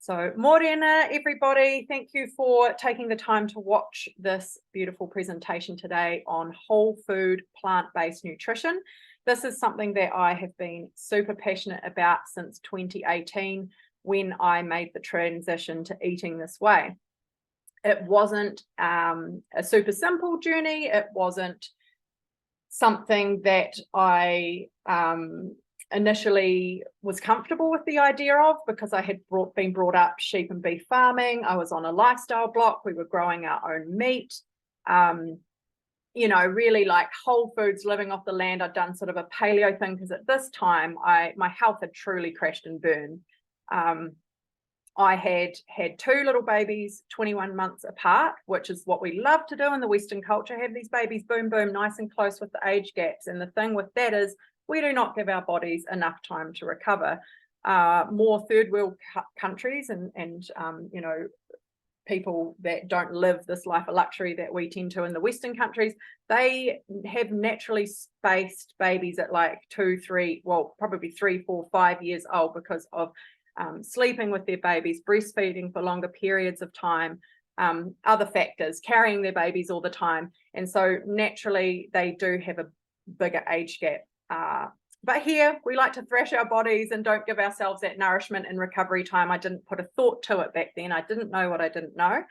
So morena, everybody. Thank you for taking the time to watch this beautiful presentation today on whole food, plant-based nutrition. This is something that I have been super passionate about since 2018 when I made the transition to eating this way. It wasn't a super simple journey. It wasn't something that I initially was comfortable with the idea of, because I had been brought up sheep and beef farming. I was on a lifestyle block. We were growing our own meat, really like whole foods, living off the land. I'd done sort of a paleo thing because at this time my health had truly crashed and burned. I had two little babies 21 months apart, which is what we love to do in the Western culture, have these babies boom, boom, nice and close with the age gaps. And the thing with that is we do not give our bodies enough time to recover. More third world countries and people that don't live this life of luxury that we tend to in the Western countries, they have naturally spaced babies at like 2, 3, well, probably 3, 4, 5 years old because of sleeping with their babies, breastfeeding for longer periods of time, other factors, carrying their babies all the time. And so naturally they do have a bigger age gap. But here we like to thrash our bodies and don't give ourselves that nourishment and recovery time. I didn't put a thought to it back then. I didn't know what I didn't know.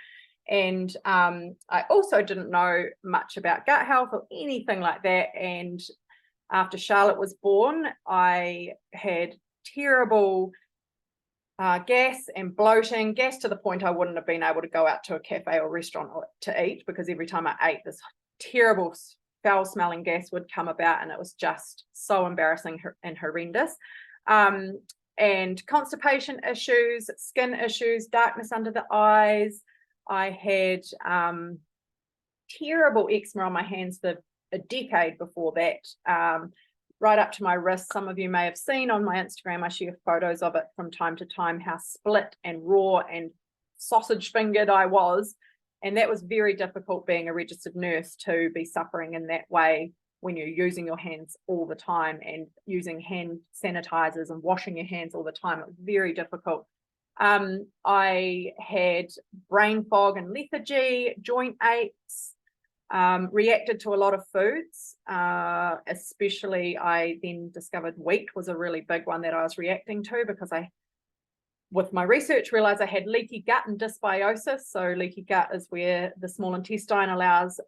And I also didn't know much about gut health or anything like that. And after Charlotte was born, I had terrible gas and bloating, gas to the point I wouldn't have been able to go out to a cafe or restaurant to eat, because every time I ate, this terrible foul smelling gas would come about, and it was just so embarrassing and horrendous. And constipation issues, skin issues, darkness under the eyes. I had terrible eczema on my hands for a decade before that, right up to my wrist. Some of you may have seen on my Instagram, I share photos of it from time to time, how split and raw and sausage fingered I was. And that was very difficult being a registered nurse, to be suffering in that way when you're using your hands all the time and using hand sanitizers and washing your hands all the time. It was very difficult. I had brain fog and lethargy, joint aches, reacted to a lot of foods, especially I then discovered wheat was a really big one that I was reacting to, because with my research, realized I had leaky gut and dysbiosis. So leaky gut is where the small intestine allows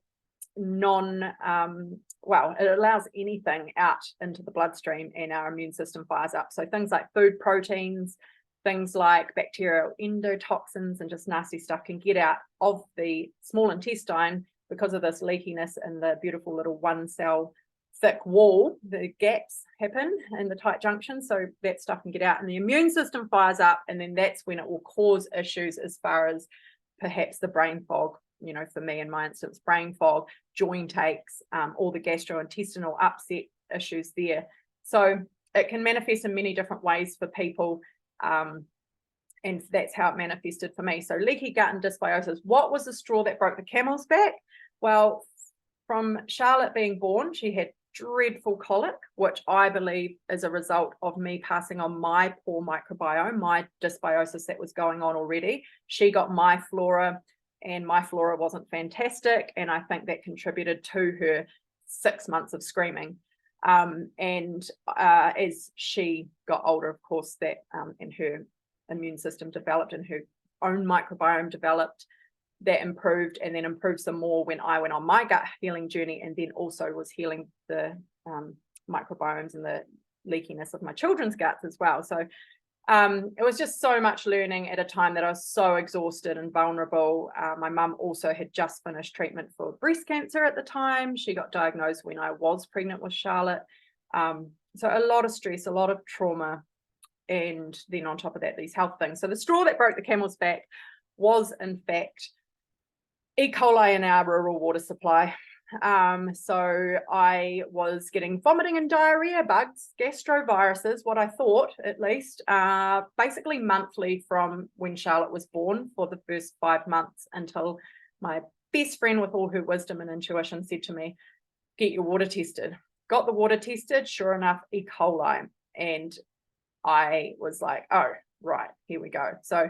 it allows anything out into the bloodstream, and our immune system fires up. So things like food proteins, things like bacterial endotoxins and just nasty stuff can get out of the small intestine because of this leakiness in the beautiful little one cell thick wall. The gaps happen in the tight junctions, so that stuff can get out and the immune system fires up, and then that's when it will cause issues as far as perhaps the brain fog. For me, in my instance, brain fog, joint aches, all the gastrointestinal upset issues there. So it can manifest in many different ways for people, and that's how it manifested for me. So leaky gut and dysbiosis. What was the straw that broke the camel's back? Well, from Charlotte being born, she had dreadful colic, which I believe is a result of me passing on my poor microbiome, my dysbiosis that was going on already. She got my flora, and my flora wasn't fantastic, and I think that contributed to her 6 months of screaming. As she got older, of course, that and her immune system developed and her own microbiome developed, that improved, and then improved some more when I went on my gut healing journey, and then also was healing the microbiomes and the leakiness of my children's guts as well. So it was just so much learning at a time that I was so exhausted and vulnerable. My mum also had just finished treatment for breast cancer at the time. She got diagnosed when I was pregnant with Charlotte. So a lot of stress, a lot of trauma, and then on top of that, these health things. So the straw that broke the camel's back was, in fact, E. coli in our rural water supply. So I was getting vomiting and diarrhea, bugs, gastroviruses, what I thought at least, basically monthly from when Charlotte was born for the first 5 months, until my best friend, with all her wisdom and intuition, said to me, get your water tested. Got the water tested, sure enough, E. coli. And I was like, oh, right, here we go. So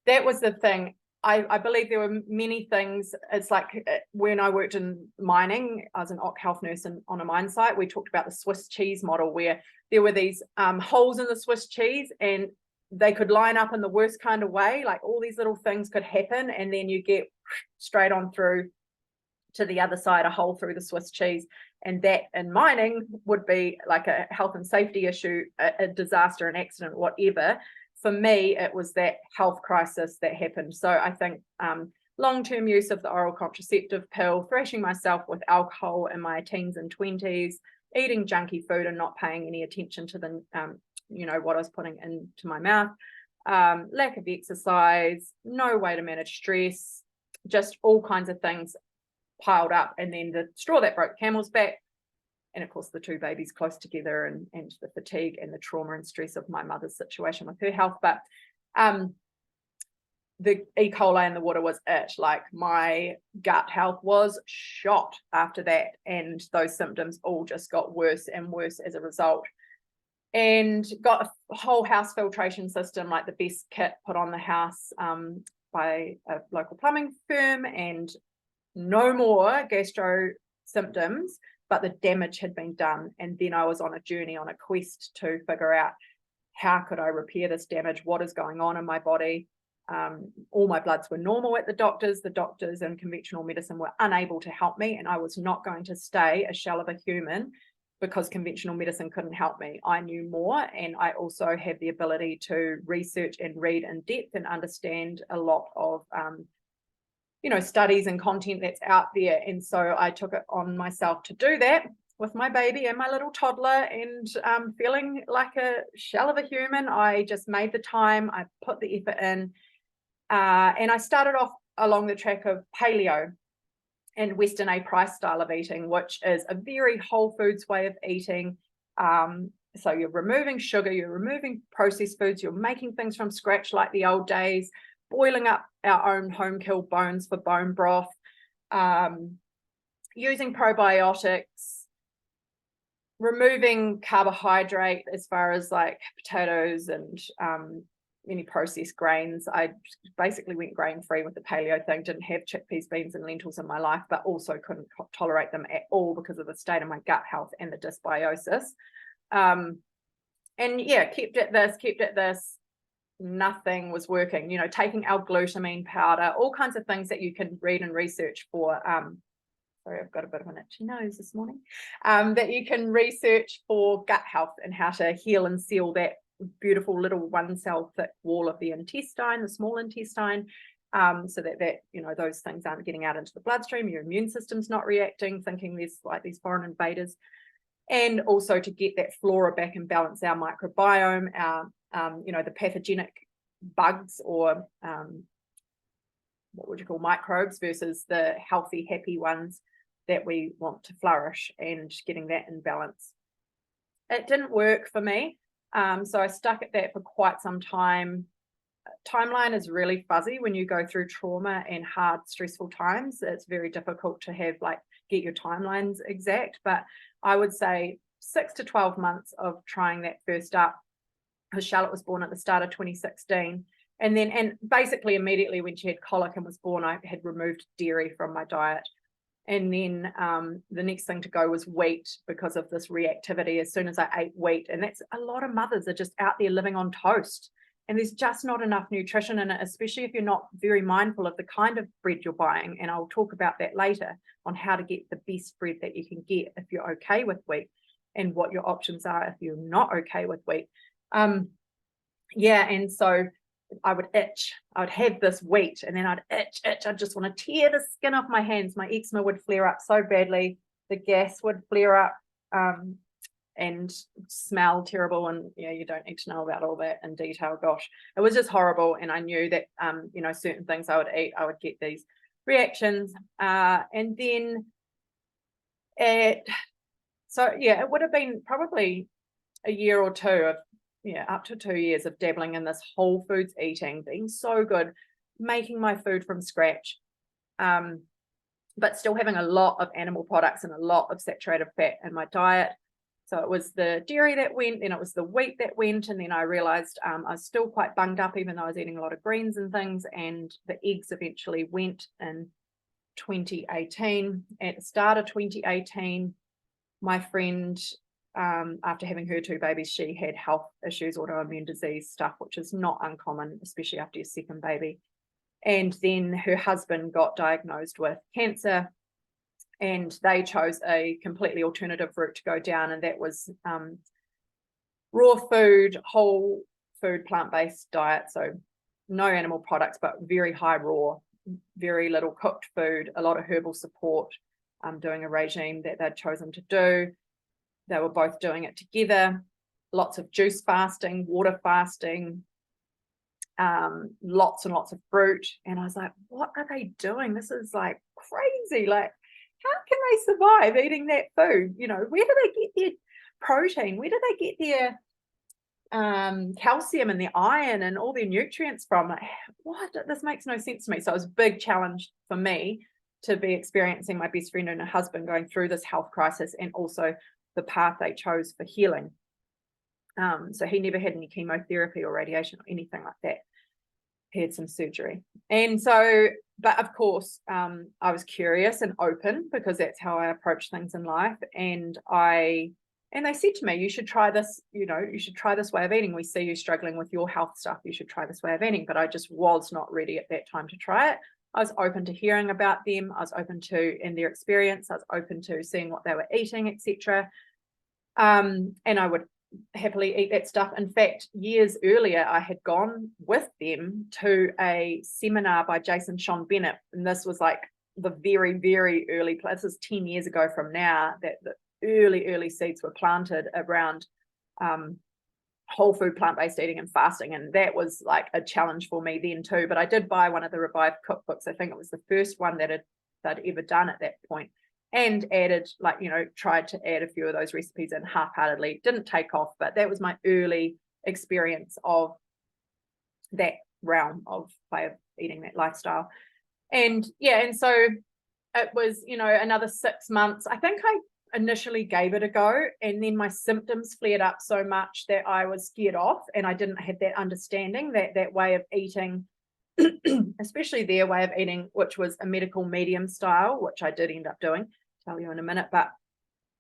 that was the thing. I believe there were many things. It's like when I worked in mining, I was an occ health nurse on a mine site. We talked about the Swiss cheese model, where there were these holes in the Swiss cheese, and they could line up in the worst kind of way. Like all these little things could happen, and then you get straight on through to the other side, a hole through the Swiss cheese. And that in mining would be like a health and safety issue, a disaster, an accident, whatever. For me, it was that health crisis that happened. So I think long-term use of the oral contraceptive pill, thrashing myself with alcohol in my teens and 20s, eating junky food and not paying any attention to the, what I was putting into my mouth, lack of exercise, no way to manage stress, just all kinds of things piled up. And then the straw that broke the camel's back, and of course the two babies close together, and the fatigue and the trauma and stress of my mother's situation with her health. But the E. coli in the water was it. Like my gut health was shot after that, and those symptoms all just got worse and worse as a result. And got a whole house filtration system, like the best kit put on the house by a local plumbing firm, and no more gastro symptoms, but the damage had been done. And then I was on a journey, on a quest to figure out how could I repair this damage, what is going on in my body. All my bloods were normal at the doctors in conventional medicine were unable to help me, and I was not going to stay a shell of a human because conventional medicine couldn't help me. I knew more, and I also have the ability to research and read in depth and understand a lot of studies and content that's out there. And so I took it on myself to do that with my baby and my little toddler, and feeling like a shell of a human. I just made the time, I put the effort in, and I started off along the track of paleo and Western A. Price style of eating, which is a very whole foods way of eating. So you're removing sugar, you're removing processed foods, you're making things from scratch like the old days, boiling up our own home-killed bones for bone broth, using probiotics, removing carbohydrate as far as like potatoes and any processed grains. I basically went grain-free with the paleo thing, didn't have chickpeas, beans and lentils in my life, but also couldn't tolerate them at all because of the state of my gut health and the dysbiosis. And yeah, kept at this. Nothing was working. Taking L-glutamine powder, all kinds of things that you can read and research for. Sorry, I've got a bit of an itchy nose this morning. That you can research for gut health and how to heal and seal that beautiful little 1 cell thick wall of the intestine, the small intestine, so that those things aren't getting out into the bloodstream, your immune system's not reacting, thinking there's like these foreign invaders, and also to get that flora back and balance our microbiome, our the pathogenic bugs or what would you call microbes versus the healthy, happy ones that we want to flourish, and getting that in balance. It didn't work for me. So I stuck at that for quite some time. Timeline is really fuzzy when you go through trauma and hard, stressful times. It's very difficult to get your timelines exact, but I would say 6 to 12 months of trying that first up, because Charlotte was born at the start of 2016. And basically immediately when she had colic and was born, I had removed dairy from my diet. And then the next thing to go was wheat, because of this reactivity as soon as I ate wheat. And that's a lot of mothers are just out there living on toast. And there's just not enough nutrition in it, especially if you're not very mindful of the kind of bread you're buying. And I'll talk about that later on how to get the best bread that you can get if you're okay with wheat, and what your options are if you're not okay with wheat. And so I would itch. I would have this wheat, and then I'd itch. I'd just want to tear the skin off my hands. My eczema would flare up so badly. The gas would flare up and smell terrible. And you don't need to know about all that in detail. Gosh, it was just horrible. And I knew that certain things I would eat, I would get these reactions. And then it would have been probably a year or two of up to 2 years of dabbling in this whole foods eating, being so good, making my food from scratch, but still having a lot of animal products and a lot of saturated fat in my diet. So it was the dairy that went, then it was the wheat that went, and then I realized I was still quite bunged up, even though I was eating a lot of greens and things, and the eggs eventually went in 2018. At the start of 2018, my friend, after having her 2 babies, she had health issues, autoimmune disease stuff, which is not uncommon, especially after your second baby. And then her husband got diagnosed with cancer, and they chose a completely alternative route to go down, and that was raw food, whole food, plant-based diet. So no animal products, but very high raw, very little cooked food, a lot of herbal support, doing a regime that they'd chosen to do. They were both doing it together, lots of juice fasting, water fasting, lots and lots of fruit. And I was like, what are they doing? This is like crazy. Like, how can they survive eating that food? You know, where do they get their protein? Where do they get their calcium and their iron and all their nutrients from? Like, what? This makes no sense to me. So it was a big challenge for me to be experiencing my best friend and her husband going through this health crisis, and also the path they chose for healing. So he never had any chemotherapy or radiation or anything like that. He had some surgery. And so, but of course, I was curious and open, because that's how I approach things in life. And they said to me, you should try this, you know, you should try this way of eating. We see you struggling with your health stuff. You should try this way of eating. But I just was not ready at that time to try it. I was open to hearing about them. I was open to, in their experience, I was open to seeing what they were eating, etc. And I would happily eat that stuff. In fact, years earlier, I had gone with them to a seminar by Jason Sean Bennett. And this was like the very, very early place. This is 10 years ago from now, that the early seeds were planted around whole food, plant-based eating and fasting. And that was like a challenge for me then too. But I did buy one of the Revive cookbooks. I think it was the first one that they'd ever done at that point. And added, like, you know, tried to add a few of those recipes in half-heartedly. Didn't take off, but that was my early experience of that realm of way of eating, that lifestyle. And yeah, and so it was, you know, another 6 months. I think I initially gave it a go, and then my symptoms flared up so much that I was scared off, and I didn't have that understanding that way of eating, especially their way of eating, which was a medical medium style, which I did end up doing, tell you in a minute. But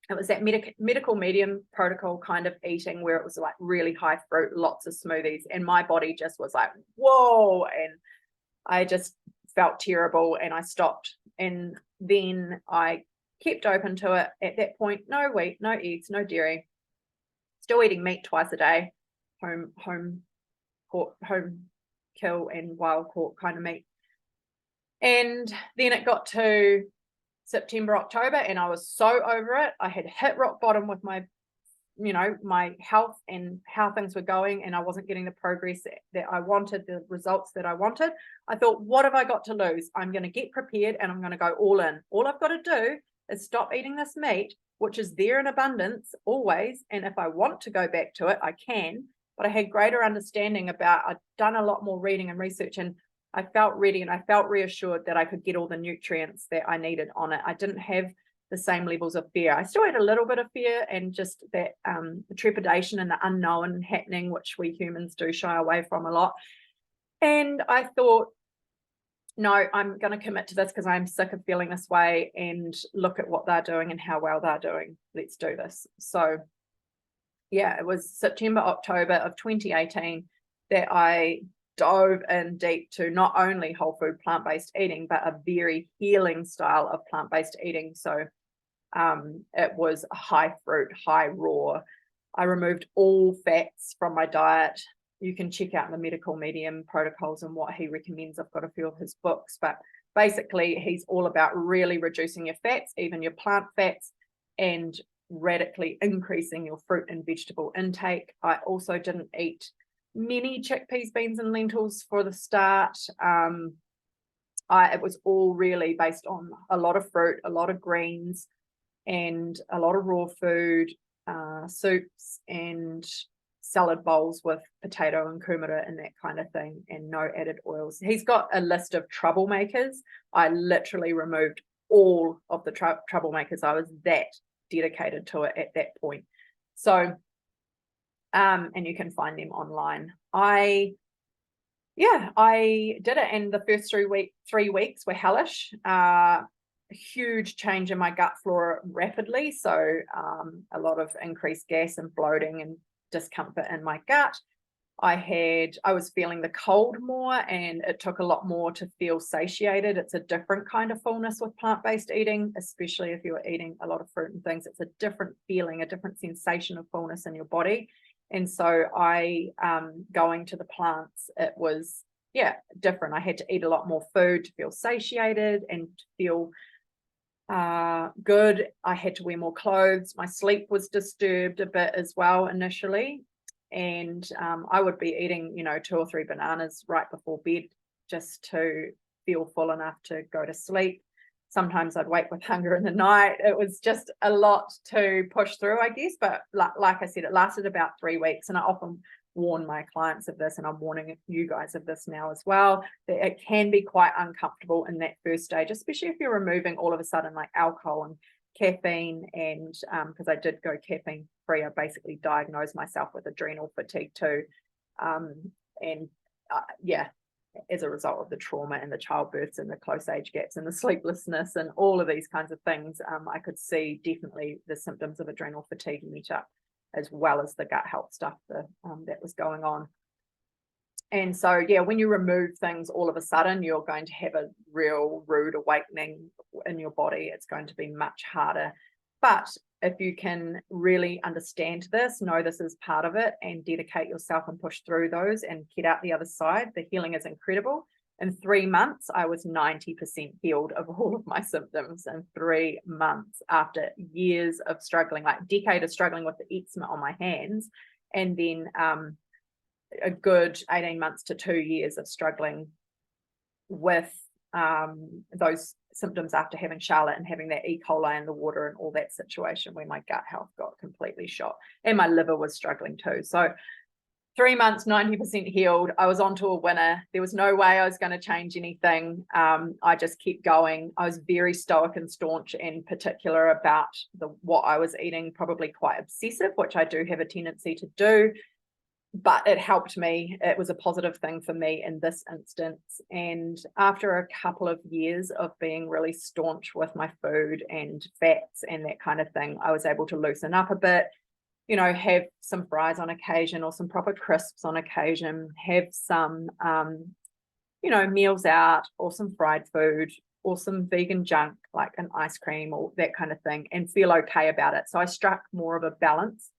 it was that medical medium protocol kind of eating, where it was like really high fruit, lots of smoothies, and my body just was like, whoa, and I just felt terrible, and I stopped. And then I kept open to it. At that point, no wheat, no eggs, no dairy, still eating meat twice a day, home kill and wild caught kind of meat. And then it got to September, October, and I was so over it. I had hit rock bottom with my, you know, my health and how things were going, and I wasn't getting the progress that I wanted, the results that I wanted. I thought, what have I got to lose? I'm going to get prepared, and I'm going to go all in. All I've got to do is stop eating this meat, which is there in abundance always, and if I want to go back to it, I can. But I had greater understanding about, I'd done a lot more reading and research, and I felt ready, and I felt reassured that I could get all the nutrients that I needed on it. I didn't have the same levels of fear. I still had a little bit of fear, and just that the trepidation and the unknown happening, which we humans do shy away from a lot. And I thought, no, I'm going to commit to this, because I'm sick of feeling this way, and look at what they're doing and how well they're doing. Let's do this. So yeah, it was September, October of 2018 that I dove in deep to not only whole food, plant-based eating, but a very healing style of plant-based eating. So it was high fruit, high raw. I removed all fats from my diet. You can check out the medical medium protocols and what he recommends. I've got a few of his books, but basically he's all about really reducing your fats, even your plant fats, and radically increasing your fruit and vegetable intake. I also didn't eat many chickpeas, beans and lentils for the start. It was all really based on a lot of fruit, a lot of greens, and a lot of raw food, soups and salad bowls with potato and kumara and that kind of thing, and no added oils. He's got a list of troublemakers. I literally removed all of the troublemakers. I was that dedicated to it at that point. So, and you can find them online. I did it, and the first 3 weeks were hellish. A huge change in my gut flora rapidly. So a lot of increased gas and bloating and discomfort in my gut. I was feeling the cold more, and it took a lot more to feel satiated. It's a different kind of fullness with plant-based eating, especially if you're eating a lot of fruit and things. It's a different feeling, a different sensation of fullness in your body. And so going to the plants, it was, different. I had to eat a lot more food to feel satiated and to feel good. I had to wear more clothes. My sleep was disturbed a bit as well initially. And I would be eating, 2 or 3 bananas right before bed just to feel full enough to go to sleep. Sometimes I'd wake with hunger in the night. It was just a lot to push through, I guess. But like I said, it lasted about 3 weeks. And I often warn my clients of this, and I'm warning you guys of this now as well, that it can be quite uncomfortable in that first stage, especially if you're removing all of a sudden like alcohol and caffeine. And because I did go caffeine free, I basically diagnosed myself with adrenal fatigue too. As a result of the trauma and the childbirths and the close age gaps and the sleeplessness and all of these kinds of things, I could see definitely the symptoms of adrenal fatigue meet up, as well as the gut health stuff that was going on. And so, when you remove things all of a sudden, you're going to have a real rude awakening in your body. It's going to be much harder. But if you can really understand this, know this is part of it, and dedicate yourself and push through those and get out the other side, the healing is incredible. In 3 months, I was 90% healed of all of my symptoms in 3 months, after years of struggling, like decade of struggling with the eczema on my hands, and then a good 18 months to 2 years of struggling with those symptoms after having Charlotte and having that E. coli in the water and all that situation where my gut health got completely shot and my liver was struggling too. So 3 months, 90% healed. I was onto a winner. There was no way I was going to change anything. I just kept going. I was very stoic and staunch and particular about what I was eating, probably quite obsessive, which I do have a tendency to do. But it helped me. It was a positive thing for me in this instance. And after a couple of years of being really staunch with my food and fats and that kind of thing, I was able to loosen up a bit, have some fries on occasion or some proper crisps on occasion, have some, meals out or some fried food or some vegan junk like an ice cream or that kind of thing, and feel okay about it. So I struck more of a balance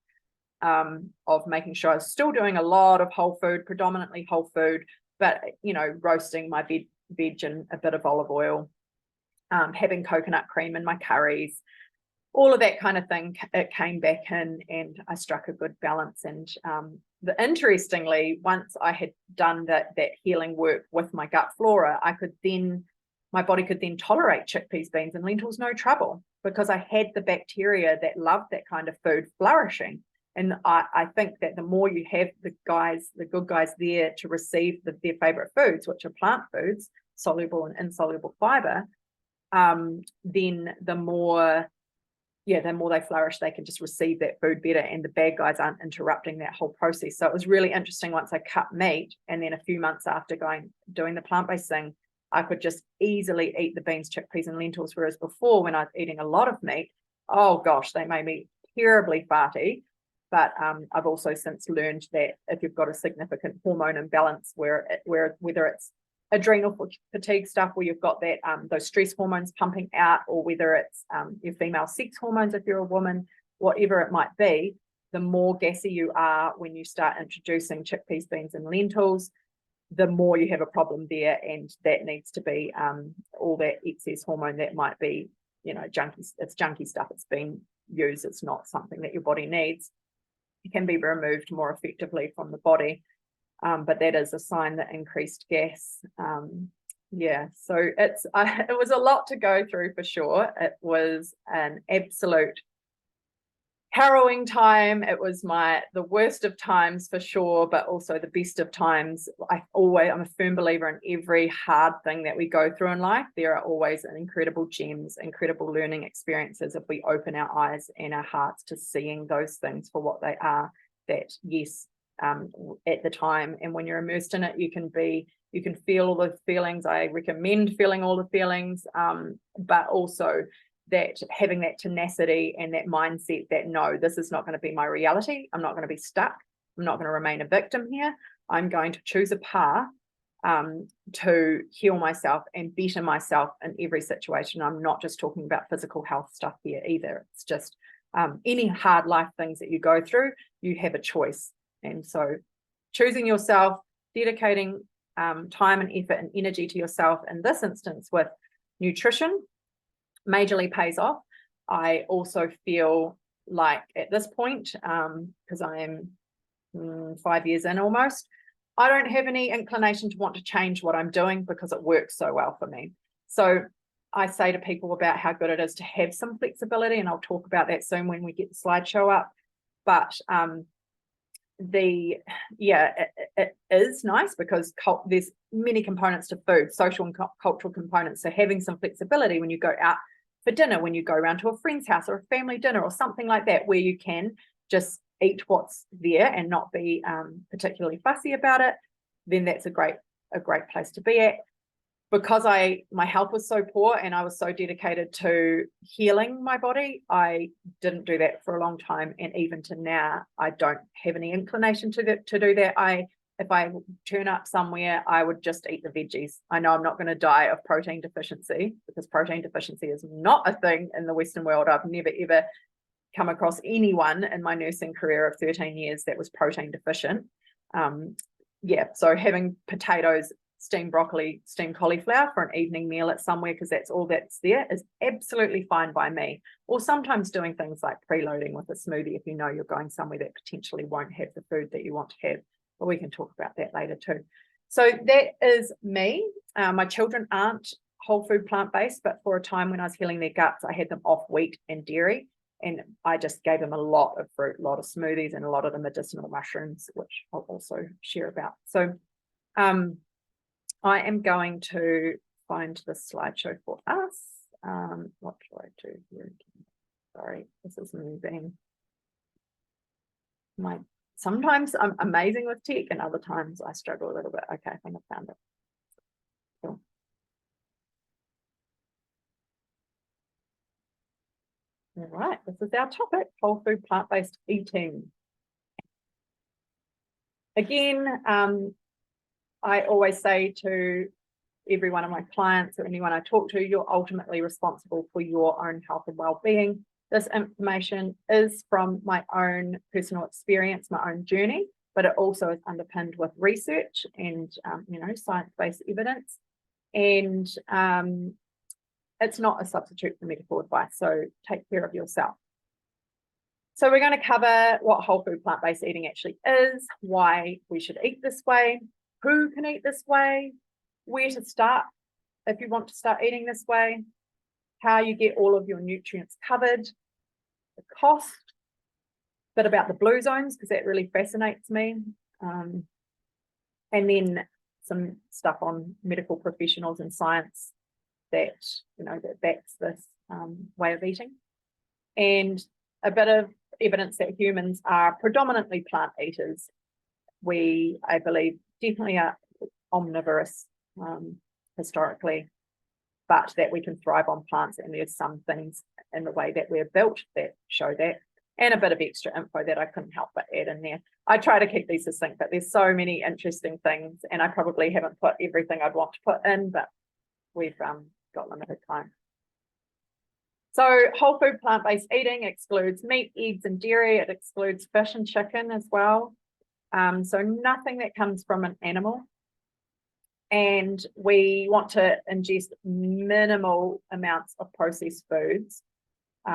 of making sure I was still doing a lot of whole food, predominantly whole food, but, roasting my veg and a bit of olive oil, having coconut cream in my curries, all of that kind of thing. It came back in and I struck a good balance. And interestingly, once I had done that healing work with my gut flora, my body could then tolerate chickpeas, beans, and lentils no trouble, because I had the bacteria that loved that kind of food flourishing. And I think that the more you have the good guys there to receive their favorite foods, which are plant foods, soluble and insoluble fiber, then the more they flourish, they can just receive that food better, and the bad guys aren't interrupting that whole process. So it was really interesting once I cut meat, and then a few months after doing the plant-based thing, I could just easily eat the beans, chickpeas, and lentils, whereas before, when I was eating a lot of meat, oh gosh, they made me terribly farty. But I've also since learned that if you've got a significant hormone imbalance, whether it's adrenal fatigue stuff, where you've got that those stress hormones pumping out, or whether it's your female sex hormones if you're a woman, whatever it might be, the more gassy you are when you start introducing chickpeas, beans, and lentils, the more you have a problem there, and that needs to be all that excess hormone that might be, junky. It's junky stuff. It's been used. It's not something that your body needs. It can be removed more effectively from the body, but that is a sign that increased gas. So it was a lot to go through for sure. It was an absolute harrowing time. It was the worst of times for sure, but also the best of times. I'm a firm believer in every hard thing that we go through in life. There are always incredible gems, incredible learning experiences if we open our eyes and our hearts to seeing those things for what they are. That yes, at the time, and when you're immersed in it, you can feel all the feelings. I recommend feeling all the feelings, but also that having that tenacity and that mindset that no, this is not going to be my reality. I'm not going to be stuck. I'm not going to remain a victim here. I'm going to choose a path to heal myself and better myself in every situation. I'm not just talking about physical health stuff here either. It's just any hard life things that you go through, you have a choice. And so choosing yourself, dedicating time and effort and energy to yourself in this instance with nutrition majorly pays off. I also feel like at this point, because I am 5 years in almost, I don't have any inclination to want to change what I'm doing because it works so well for me. So I say to people about how good it is to have some flexibility, and I'll talk about that soon when we get the slideshow up. But it is nice because there's many components to food, social and cultural components. So having some flexibility when you go out for dinner, when you go around to a friend's house or a family dinner or something like that, where you can just eat what's there and not be particularly fussy about it, then that's a great place to be at. Because my health was so poor and I was so dedicated to healing my body, I didn't do that for a long time. And even to now, I don't have any inclination to do that. If I turn up somewhere, I would just eat the veggies. I know I'm not going to die of protein deficiency, because protein deficiency is not a thing in the Western world. I've never, ever come across anyone in my nursing career of 13 years that was protein deficient. So having potatoes, steamed broccoli, steamed cauliflower for an evening meal at somewhere, because that's all that's there, is absolutely fine by me. Or sometimes doing things like preloading with a smoothie if you know you're going somewhere that potentially won't have the food that you want to have. But we can talk about that later too. So that is me. My children aren't whole food plant-based, but for a time when I was healing their guts, I had them off wheat and dairy, and I just gave them a lot of fruit, a lot of smoothies, and a lot of the medicinal mushrooms, which I'll also share about. So I am going to find the slideshow for us. What do I do here? Sorry, this is moving. Sometimes I'm amazing with tech and other times I struggle a little bit. Okay, I think I found it. Cool. All right, this is our topic, whole food plant-based eating. Again, I always say to every one of my clients or anyone I talk to, you're ultimately responsible for your own health and well-being. This information is from my own personal experience, my own journey, but it also is underpinned with research and science-based evidence. And it's not a substitute for medical advice, so take care of yourself. So we're going to cover what whole food plant-based eating actually is, why we should eat this way, who can eat this way, where to start if you want to start eating this way, how you get all of your nutrients covered, the cost, a bit about the blue zones, because that really fascinates me, and then some stuff on medical professionals and science that backs this way of eating, and a bit of evidence that humans are predominantly plant eaters. We, I believe, definitely are omnivorous historically, but that we can thrive on plants, and there's some things in the way that we're built that show that, and a bit of extra info that I couldn't help but add in there. I try to keep these succinct, but there's so many interesting things, and I probably haven't put everything I'd want to put in, but we've got limited time. So whole food plant-based eating excludes meat, eggs, and dairy. It excludes fish and chicken as well. So nothing that comes from an animal. And we want to ingest minimal amounts of processed foods. We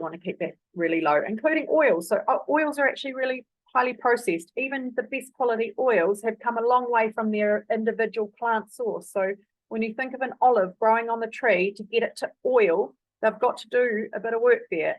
want to keep that really low, including oils. So oils are actually really highly processed. Even the best quality oils have come a long way from their individual plant source. So when you think of an olive growing on the tree, to get it to oil, they've got to do a bit of work there.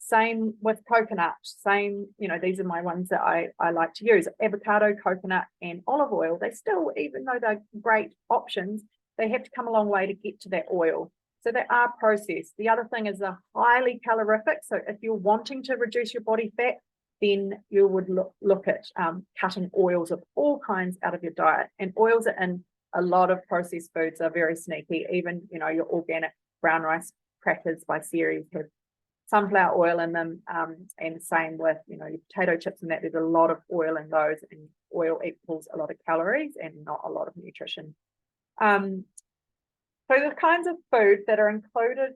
Same with coconut, same, you know, these are my ones that I like to use. Avocado, coconut, and olive oil. They still, even though they're great options, they have to come a long way to get to that oil. So they are processed. The other thing is they're highly calorific. So if you're wanting to reduce your body fat, then you would look at cutting oils of all kinds out of your diet. And oils are in a lot of processed foods, are very sneaky. Even, you know, your organic brown rice crackers by Ceres have sunflower oil in them, and same with, you know, your potato chips and that. There's a lot of oil in those, and oil equals a lot of calories and not a lot of nutrition. So the kinds of food that are included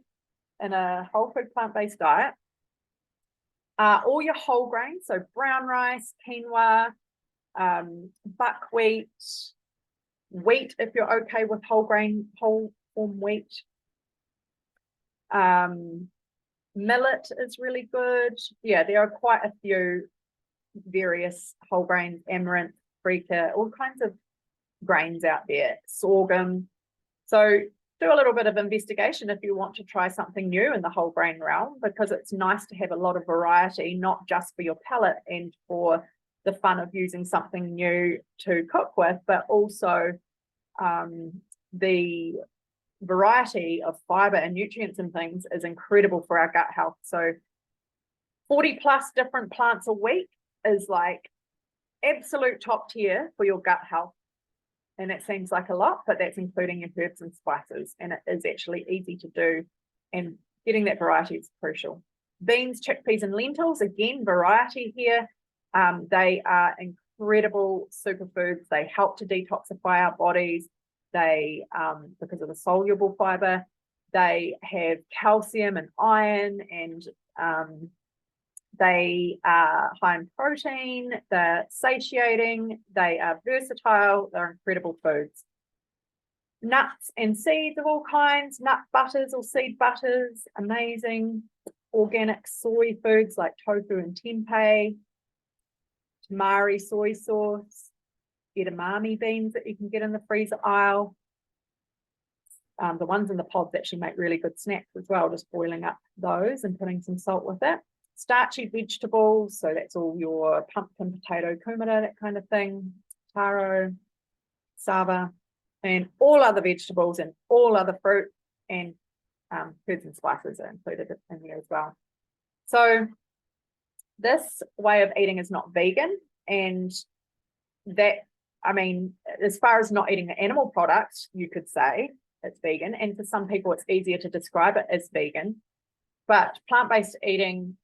in a whole food plant-based diet are all your whole grains, so brown rice, quinoa, buckwheat, wheat if you're okay with whole form wheat. Millet is really good. Yeah, there are quite a few various whole grains, amaranth, freekeh, all kinds of grains out there, sorghum. So do a little bit of investigation if you want to try something new in the whole grain realm, because it's nice to have a lot of variety, not just for your palate and for the fun of using something new to cook with, but also the variety of fiber and nutrients and things is incredible for our gut health. So 40 plus different plants a week is like absolute top tier for your gut health. And it seems like a lot, but that's including your herbs and spices. And it is actually easy to do. And getting that variety is crucial. Beans, chickpeas, and lentils, again, variety here. They are incredible superfoods. They help to detoxify our bodies. They, because of the soluble fiber, they have calcium and iron, and they are high in protein, they're satiating, they are versatile, they're incredible foods. Nuts and seeds of all kinds, nut butters or seed butters, amazing. Organic soy foods like tofu and tempeh, tamari soy sauce, edamame beans that you can get in the freezer aisle. The ones in the pods actually make really good snacks as well, just boiling up those and putting some salt with it. Starchy vegetables, so that's all your pumpkin, potato, kumara, that kind of thing, taro, sava, and all other vegetables and all other fruit, and herbs and spices are included in there as well. So this way of eating is not vegan, and that, I mean, as far as not eating the animal products, you could say it's vegan, and for some people it's easier to describe it as vegan. But plant-based eating,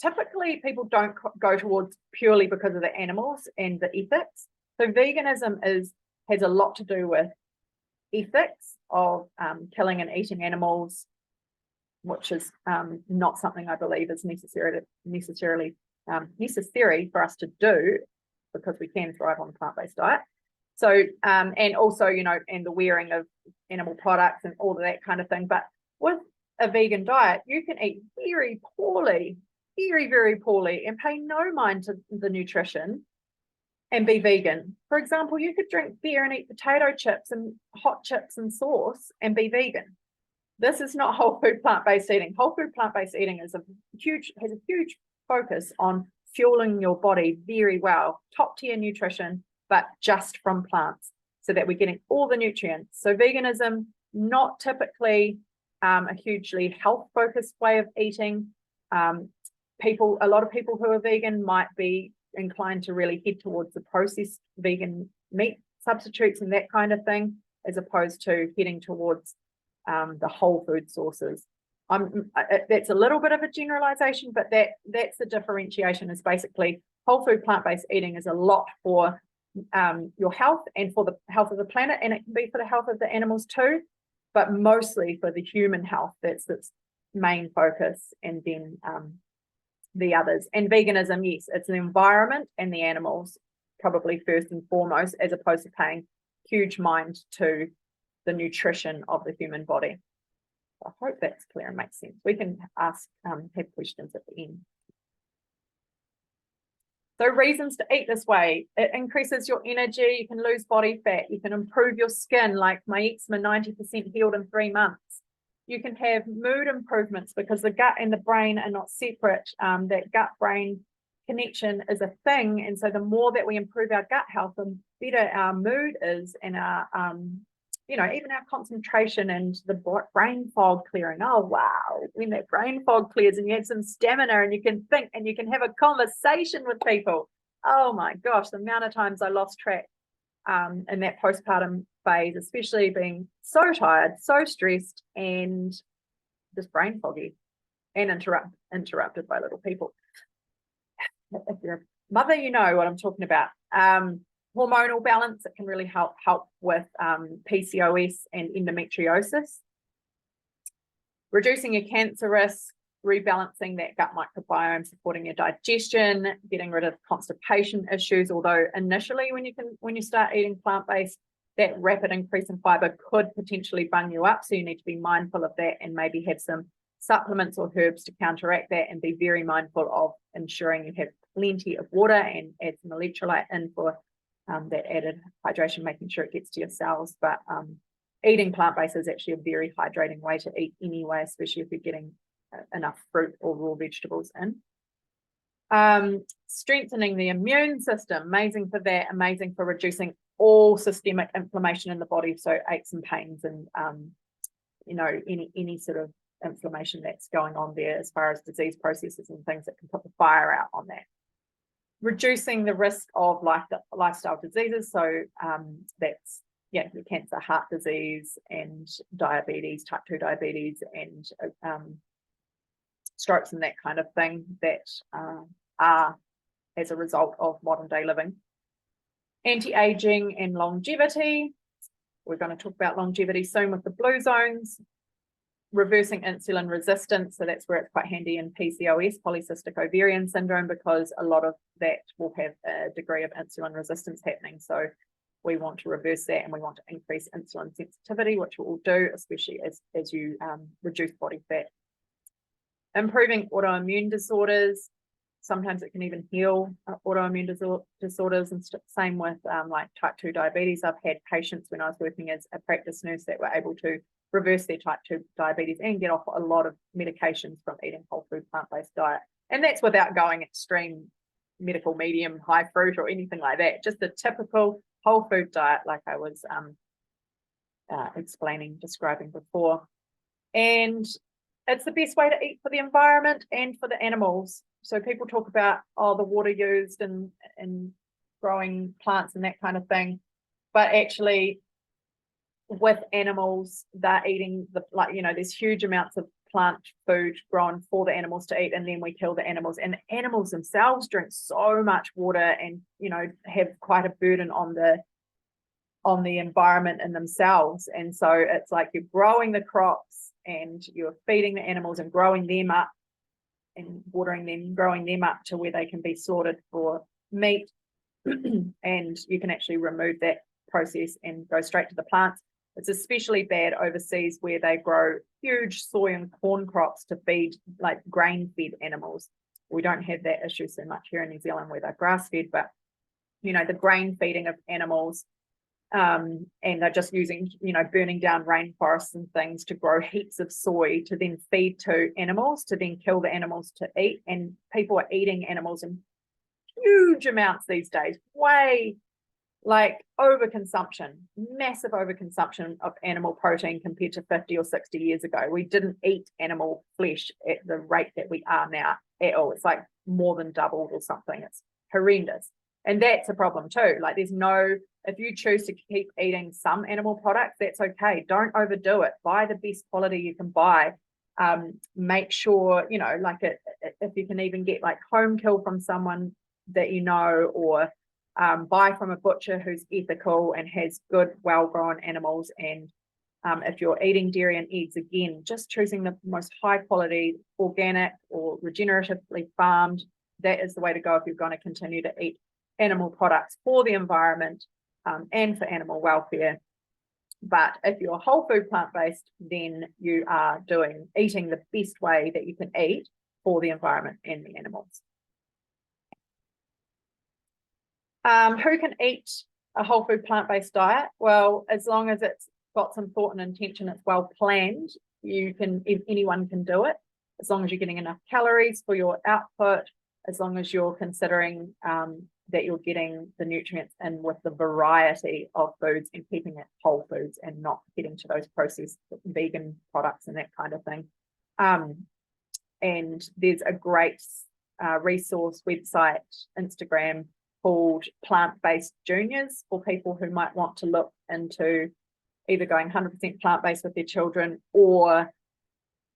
typically people don't go towards purely because of the animals and the ethics. So veganism has a lot to do with ethics of killing and eating animals, which is not something I believe is necessary for us to do, because we can thrive on a plant-based diet. So and also, you know, and the wearing of animal products and all of that kind of thing. But with a vegan diet, you can eat very poorly, very, very poorly, and pay no mind to the nutrition and be vegan. For example, you could drink beer and eat potato chips and hot chips and sauce and be vegan. This is not whole food plant-based eating. Whole food plant-based eating has a huge focus on fueling your body very well, top tier nutrition, but just from plants, so that we're getting all the nutrients. So veganism, not typically a hugely health-focused way of eating. A lot of people who are vegan might be inclined to really head towards the processed vegan meat substitutes and that kind of thing, as opposed to heading towards the whole food sources. That's a little bit of a generalization, but that's the differentiation. Is basically whole food plant-based eating is a lot for your health and for the health of the planet, and it can be for the health of the animals too, but mostly for the human health. That's its main focus, and then the others. And veganism, yes, it's the environment and the animals probably first and foremost, as opposed to paying huge mind to the nutrition of the human body. I hope that's clear and makes sense. We can ask, have questions at the end. So reasons to eat this way: it increases your energy, you can lose body fat, you can improve your skin, like my eczema 90% healed in 3 months. you can have mood improvements because the gut and the brain are not separate. That gut-brain connection is a thing. And so the more that we improve our gut health, the better our mood is, and our, even our concentration and the brain fog clearing. Oh, wow. When that brain fog clears and you have some stamina and you can think and you can have a conversation with people. Oh my gosh, the amount of times I lost track in that postpartum phase, especially being so tired, so stressed, and just brain foggy and interrupted by little people. If you're a mother, you know what I'm talking about. Hormonal balance, it can really help with PCOS and endometriosis. Reducing your cancer risk, rebalancing that gut microbiome, supporting your digestion, getting rid of constipation issues. Although initially when you start eating plant-based, that rapid increase in fiber could potentially bung you up. So you need to be mindful of that and maybe have some supplements or herbs to counteract that, and be very mindful of ensuring you have plenty of water and add some electrolyte in for that added hydration, making sure it gets to your cells. But eating plant-based is actually a very hydrating way to eat anyway, especially if you're getting enough fruit or raw vegetables in. Strengthening the immune system, amazing for that, amazing for reducing all systemic inflammation in the body, so aches and pains and any sort of inflammation that's going on there as far as disease processes and things that can put the fire out on that. Reducing the risk of lifestyle diseases, so that's your cancer, heart disease, and diabetes, type 2 diabetes, and strokes and that kind of thing that are as a result of modern day living. Anti-aging and longevity. We're going to talk about longevity soon with the blue zones. Reversing insulin resistance, so that's where it's quite handy in PCOS, polycystic ovarian syndrome, because a lot of that will have a degree of insulin resistance happening. So we want to reverse that, and we want to increase insulin sensitivity, which we'll do, especially as you reduce body fat. Improving autoimmune disorders. Sometimes it can even heal autoimmune disorders, and same with like type 2 diabetes. I've had patients when I was working as a practice nurse that were able to reverse their type 2 diabetes and get off a lot of medications from eating whole food plant-based diet. And that's without going extreme medical medium, high fruit or anything like that. Just a typical whole food diet like I was describing before. And it's the best way to eat for the environment and for the animals. So people talk about, the water used in growing plants and that kind of thing. But actually, with animals, they're eating there's huge amounts of plant food grown for the animals to eat, and then we kill the animals. And the animals themselves drink so much water and, have quite a burden on the environment in themselves. And so it's like you're growing the crops and you're feeding the animals and growing them up and watering them, growing them up to where they can be slaughtered for meat. And you can actually remove that process and go straight to the plants. It's especially bad overseas where they grow huge soy and corn crops to feed like grain-fed animals. We don't have that issue so much here in New Zealand where they're grass-fed, but the grain feeding of animals, and they're just using, burning down rainforests and things to grow heaps of soy to then feed to animals, to then kill the animals to eat. And people are eating animals in huge amounts these days, way like overconsumption, massive overconsumption of animal protein compared to 50 or 60 years ago. We didn't eat animal flesh at the rate that we are now at all. It's like more than doubled or something. It's horrendous. And that's a problem too. Like if you choose to keep eating some animal products, that's okay. Don't overdo it. Buy the best quality you can buy. Make sure, if you can even get like home kill from someone that or buy from a butcher who's ethical and has good, well-grown animals. And if you're eating dairy and eggs, again, just choosing the most high quality, organic or regeneratively farmed. That is the way to go if you're going to continue to eat animal products for the environment and for animal welfare. But if you're whole food plant-based, then you are eating the best way that you can eat for the environment and the animals. Who can eat a whole food plant-based diet? Well, as long as it's got some thought and intention, it's well planned, anyone can do it, as long as you're getting enough calories for your output, as long as you're considering that you're getting the nutrients in with the variety of foods and keeping it whole foods and not getting to those processed vegan products and that kind of thing. And there's a great resource website, Instagram, called Plant-Based Juniors, for people who might want to look into either going 100% plant-based with their children, or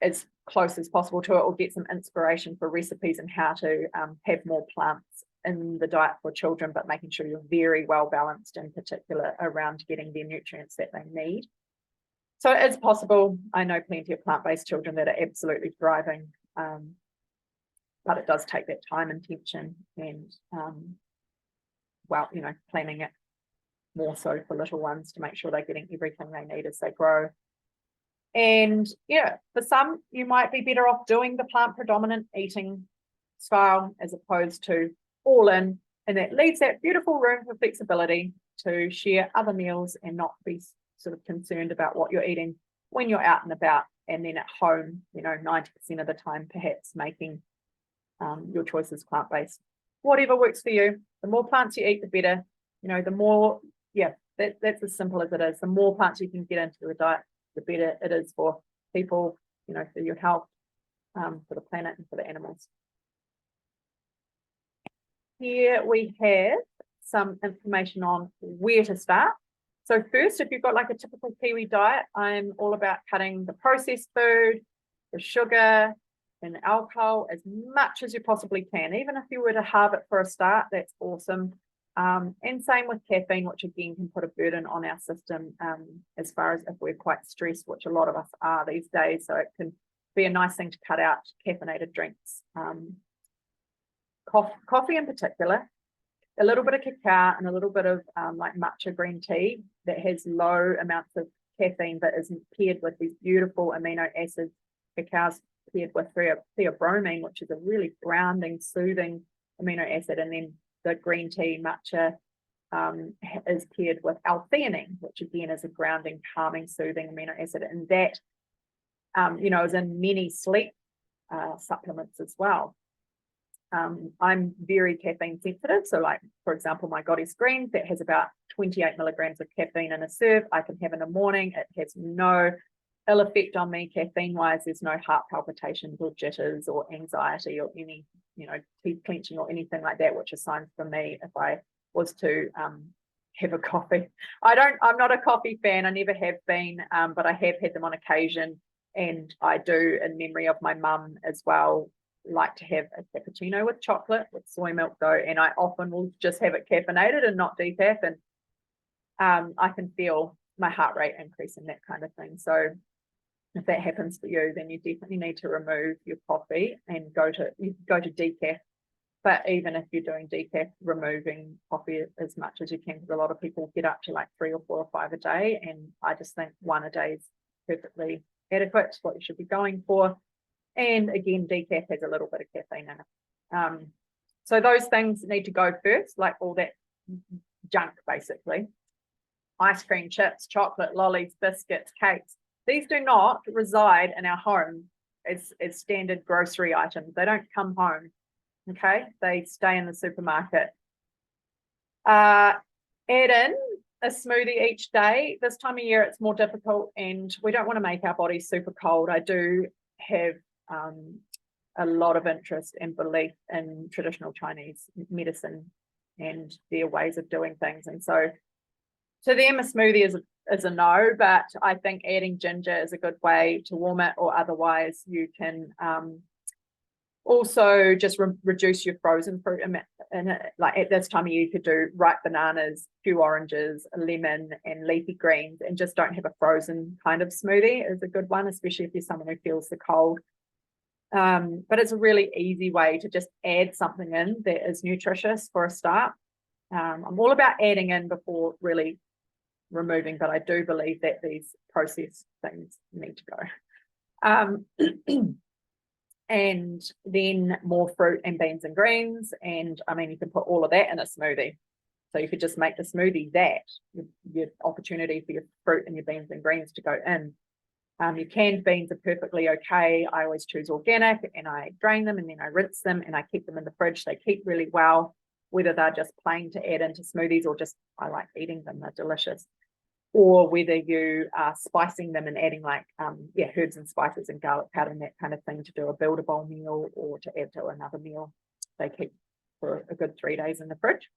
as close as possible to it, or get some inspiration for recipes and how to have more plants in the diet for children, but making sure you're very well balanced, in particular around getting their nutrients that they need. So it is possible. I know plenty of plant-based children that are absolutely thriving, but it does take that time and attention, and planning it more so for little ones to make sure they're getting everything they need as they grow. And yeah, for some, you might be better off doing the plant predominant eating style as opposed to all in, and that leaves that beautiful room for flexibility to share other meals and not be sort of concerned about what you're eating when you're out and about, and then at home, 90% of the time perhaps making your choices plant-based. Whatever works for you. The more plants you eat, the better. The more, that's as simple as it is. The more plants you can get into the diet, the better it is for people, for your health, for the planet and for the animals. Here we have some information on where to start. So first, if you've got like a typical Kiwi diet, I'm all about cutting the processed food, the sugar and alcohol as much as you possibly can. Even if you were to halve it for a start, that's awesome. And same with caffeine, which again can put a burden on our system as far as if we're quite stressed, which a lot of us are these days. So it can be a nice thing to cut out caffeinated drinks. Coffee in particular, a little bit of cacao and a little bit of like matcha green tea that has low amounts of caffeine but is paired with these beautiful amino acids. Cacao's paired with theobromine, which is a really grounding, soothing amino acid, and then the green tea matcha is paired with L-theanine, which again is a grounding, calming, soothing amino acid, and that is in many sleep supplements as well. I'm very caffeine sensitive, so like for example my Goddess Greens that has about 28 milligrams of caffeine in a serve I can have in the morning. It has no ill effect on me caffeine wise. There's no heart palpitations or jitters or anxiety or any teeth clenching or anything like that, which is signs for me if I was to have a coffee. I'm not a coffee fan, I never have been, but I have had them on occasion, and I do, in memory of my mum as well, like to have a cappuccino with chocolate with soy milk though, and I often will just have it caffeinated and not decaf, and I can feel my heart rate increase and that kind of thing. So if that happens for you, then you definitely need to remove your coffee and go to decaf. But even if you're doing decaf, removing coffee as much as you can, because a lot of people get up to like 3 or 4 or 5 a day, and I just think 1 a day is perfectly adequate. It's what you should be going for. And again, decaf has a little bit of caffeine in it. So those things need to go first, like all that junk basically. Ice cream, chips, chocolate, lollies, biscuits, cakes. These do not reside in our home as standard grocery items. They don't come home, okay? They stay in the supermarket. Add in a smoothie each day. This time of year, it's more difficult, and we don't want to make our bodies super cold. I do have a lot of interest and belief in traditional Chinese medicine and their ways of doing things. And so to them, a smoothie is a no, but I think adding ginger is a good way to warm it, or otherwise you can also just reduce your frozen fruit. And like at this time of year, you could do ripe bananas, few oranges, a lemon, and leafy greens, and just don't have a frozen kind of smoothie is a good one, especially if you're someone who feels the cold. But it's a really easy way to just add something in that is nutritious for a start. I'm all about adding in before really removing, but I do believe that these processed things need to go. And then more fruit and beans and greens, and I mean you can put all of that in a smoothie. So you could just make the smoothie that your opportunity for your fruit and your beans and greens to go in. Your canned beans are perfectly okay. I always choose organic, and I drain them and then I rinse them and I keep them in the fridge. They keep really well, whether they're just plain to add into smoothies or just I like eating them, they're delicious. Or whether you are spicing them and adding like herbs and spices and garlic powder and that kind of thing to do a builder bowl meal or to add to another meal. They keep for a good 3 days in the fridge.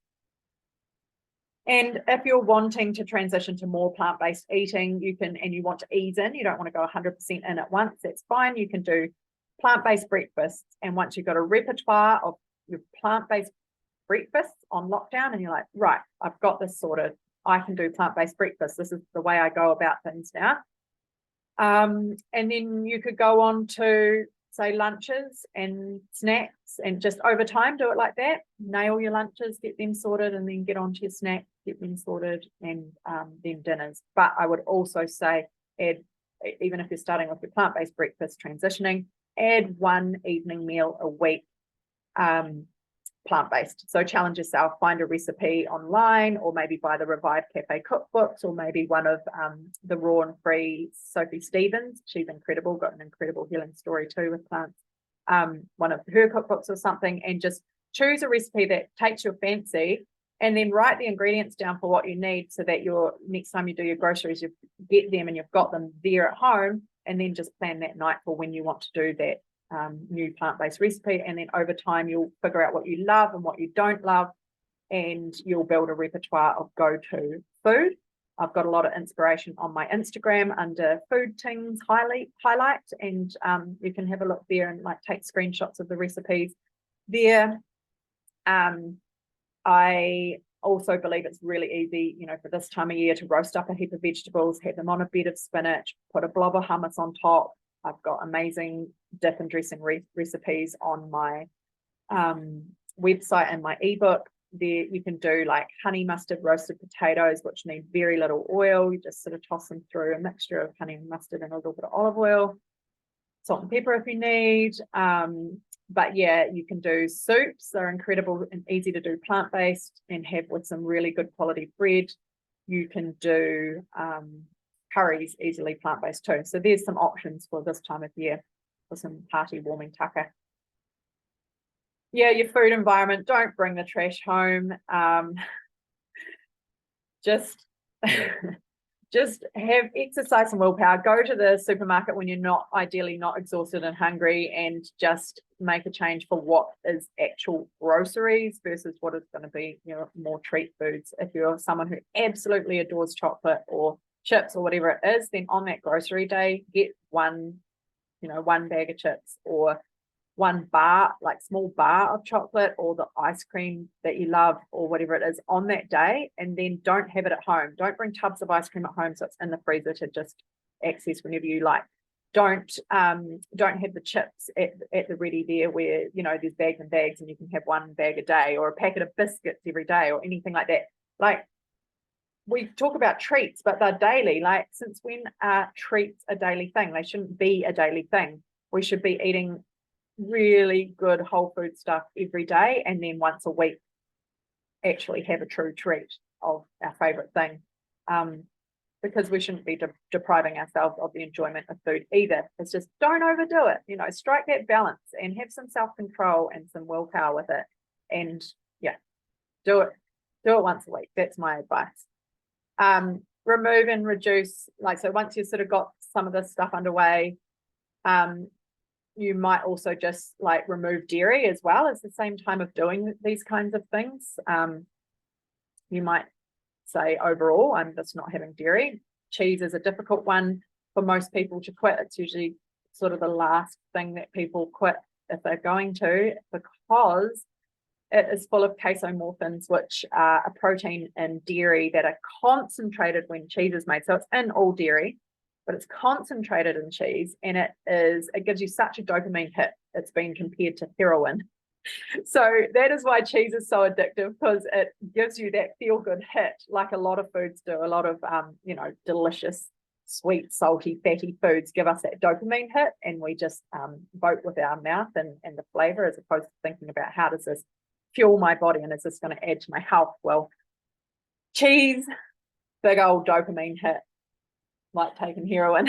And if you're wanting to transition to more plant-based eating, you can, and you want to ease in, you don't want to go 100% in at once, that's fine. You can do plant-based breakfasts. And once you've got a repertoire of your plant-based breakfasts on lockdown and you're like, right, I've got this sorted, I can do plant-based breakfast. This is the way I go about things now. And then you could go on to, say, lunches and snacks, and just over time do it like that. Nail your lunches, get them sorted, and then get on to your snacks, get them sorted, and then dinners. But I would also say add, even if you're starting with your plant-based breakfast transitioning, add one evening meal a week plant-based. So challenge yourself, find a recipe online, or maybe buy the Revive Cafe cookbooks, or maybe one of the Raw and Free Sophie Stevens. She's incredible, got an incredible healing story too with plants. One of her cookbooks or something, and just choose a recipe that takes your fancy, and then write the ingredients down for what you need, so that your next time you do your groceries, you get them and you've got them there at home, and then just plan that night for when you want to do that new plant-based recipe. And then over time you'll figure out what you love and what you don't love, and you'll build a repertoire of go-to food. I've got a lot of inspiration on my Instagram under Food Things highlight, and you can have a look there and like take screenshots of the recipes there. I also believe it's really easy, you know, for this time of year to roast up a heap of vegetables, have them on a bed of spinach, put a blob of hummus on top. I've got amazing dip and dressing recipes on my website and my ebook. There you can do like honey mustard roasted potatoes, which need very little oil. You just sort of toss them through a mixture of honey and mustard and a little bit of olive oil, salt and pepper if you need. But yeah, you can do soups. They're incredible and easy to do plant-based and have with some really good quality bread. You can do curries, easily plant-based too. So there's some options for this time of year for some party warming tucker. Yeah, your food environment, don't bring the trash home. Just have exercise and willpower. Go to the supermarket when you're ideally not exhausted and hungry, and just make a change for what is actual groceries versus what is going to be, you know, more treat foods. If you're someone who absolutely adores chocolate or chips or whatever it is, then on that grocery day, get one bag of chips, or one bar, like small bar of chocolate, or the ice cream that you love, or whatever it is on that day, and then don't have it at home. Don't bring tubs of ice cream at home so it's in the freezer to just access whenever you like. Don't have the chips at the ready there, where, you know, there's bags and bags and you can have one bag a day, or a packet of biscuits every day, or anything like that. Like, we talk about treats, but they're daily. Like, since when are treats a daily thing? They shouldn't be a daily thing. We should be eating really good whole food stuff every day, and then once a week actually have a true treat of our favorite thing, because we shouldn't be depriving ourselves of the enjoyment of food either. It's just, don't overdo it, you know, strike that balance and have some self-control and some willpower with it. And yeah, do it once a week. That's my advice. Remove and reduce, like, so once you've sort of got some of this stuff underway, you might also just like remove dairy as well as the same time of doing these kinds of things. You might say, overall, I'm just not having dairy. Cheese is a difficult one for most people to quit. It's usually sort of the last thing that people quit if they're going to, because it is full of casomorphins, which are a protein in dairy that are concentrated when cheese is made. So it's in all dairy, but it's concentrated in cheese, and it gives you such a dopamine hit. It's been compared to heroin. So that is why cheese is so addictive, because it gives you that feel-good hit, like a lot of foods do. A lot of delicious, sweet, salty, fatty foods give us that dopamine hit, and we just vote with our mouth and the flavor, as opposed to thinking about, how does this fuel my body, and is this going to add to my health? Well, cheese, big old dopamine hit. like taking heroin.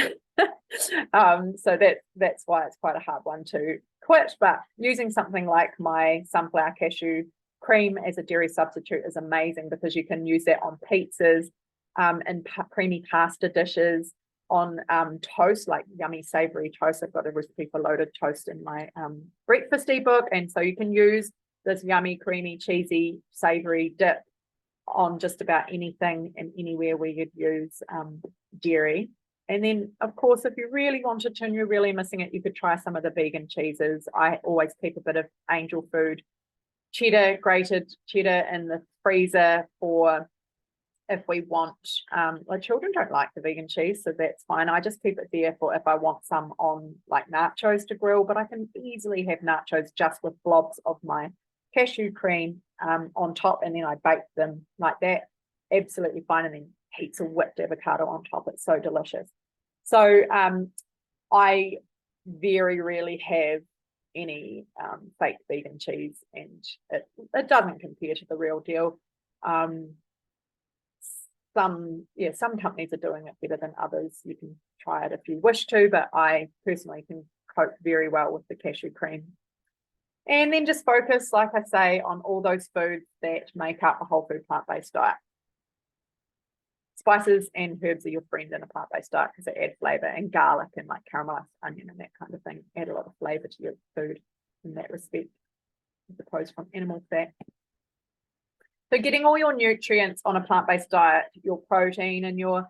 So that's why it's quite a hard one to quit. But using something like my sunflower cashew cream as a dairy substitute is amazing, because you can use that on pizzas, and creamy pasta dishes, on toast, like yummy savory toast. I've got a recipe for loaded toast in my breakfast ebook, and so you can use this yummy, creamy, cheesy, savory dip on just about anything and anywhere where you'd use dairy. And then, of course, if you really wanted to and you're really missing it, you could try some of the vegan cheeses. I always keep a bit of Angel Food cheddar, grated cheddar, in the freezer for if we want. Like, children don't like the vegan cheese, so that's fine. I just keep it there for if I want some on like nachos to grill, but I can easily have nachos just with blobs of my cashew cream on top, and then I bake them like that. Absolutely fine. And then heaps of whipped avocado on top. It's so delicious. So I very rarely have any fake vegan cheese, and it doesn't compare to the real deal. Some companies are doing it better than others. You can try it if you wish to, but I personally can cope very well with the cashew cream. And then just focus, like I say, on all those foods that make up a whole food plant-based diet. Spices and herbs are your friend in a plant-based diet, because they add flavor, and garlic and like caramelized onion and that kind of thing add a lot of flavor to your food in that respect, as opposed from animal fat. So getting all your nutrients on a plant-based diet, your protein and your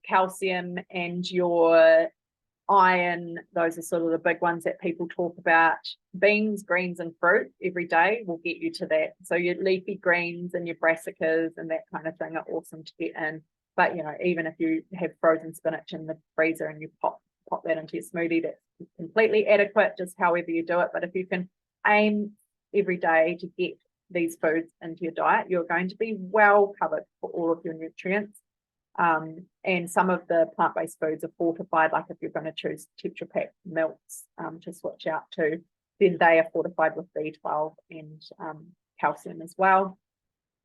calcium and your iron, those are sort of the big ones that people talk about. Beans, greens, and fruit every day will get you to that. So your leafy greens and your brassicas and that kind of thing are awesome to get in. But even if you have frozen spinach in the freezer and you pop that into your smoothie, that's completely adequate, just however you do it. But if you can aim every day to get these foods into your diet, you're going to be well covered for all of your nutrients. And some of the plant-based foods are fortified, like if you're going to choose Tetra Pak milks to switch out to, then they are fortified with B12 and calcium as well.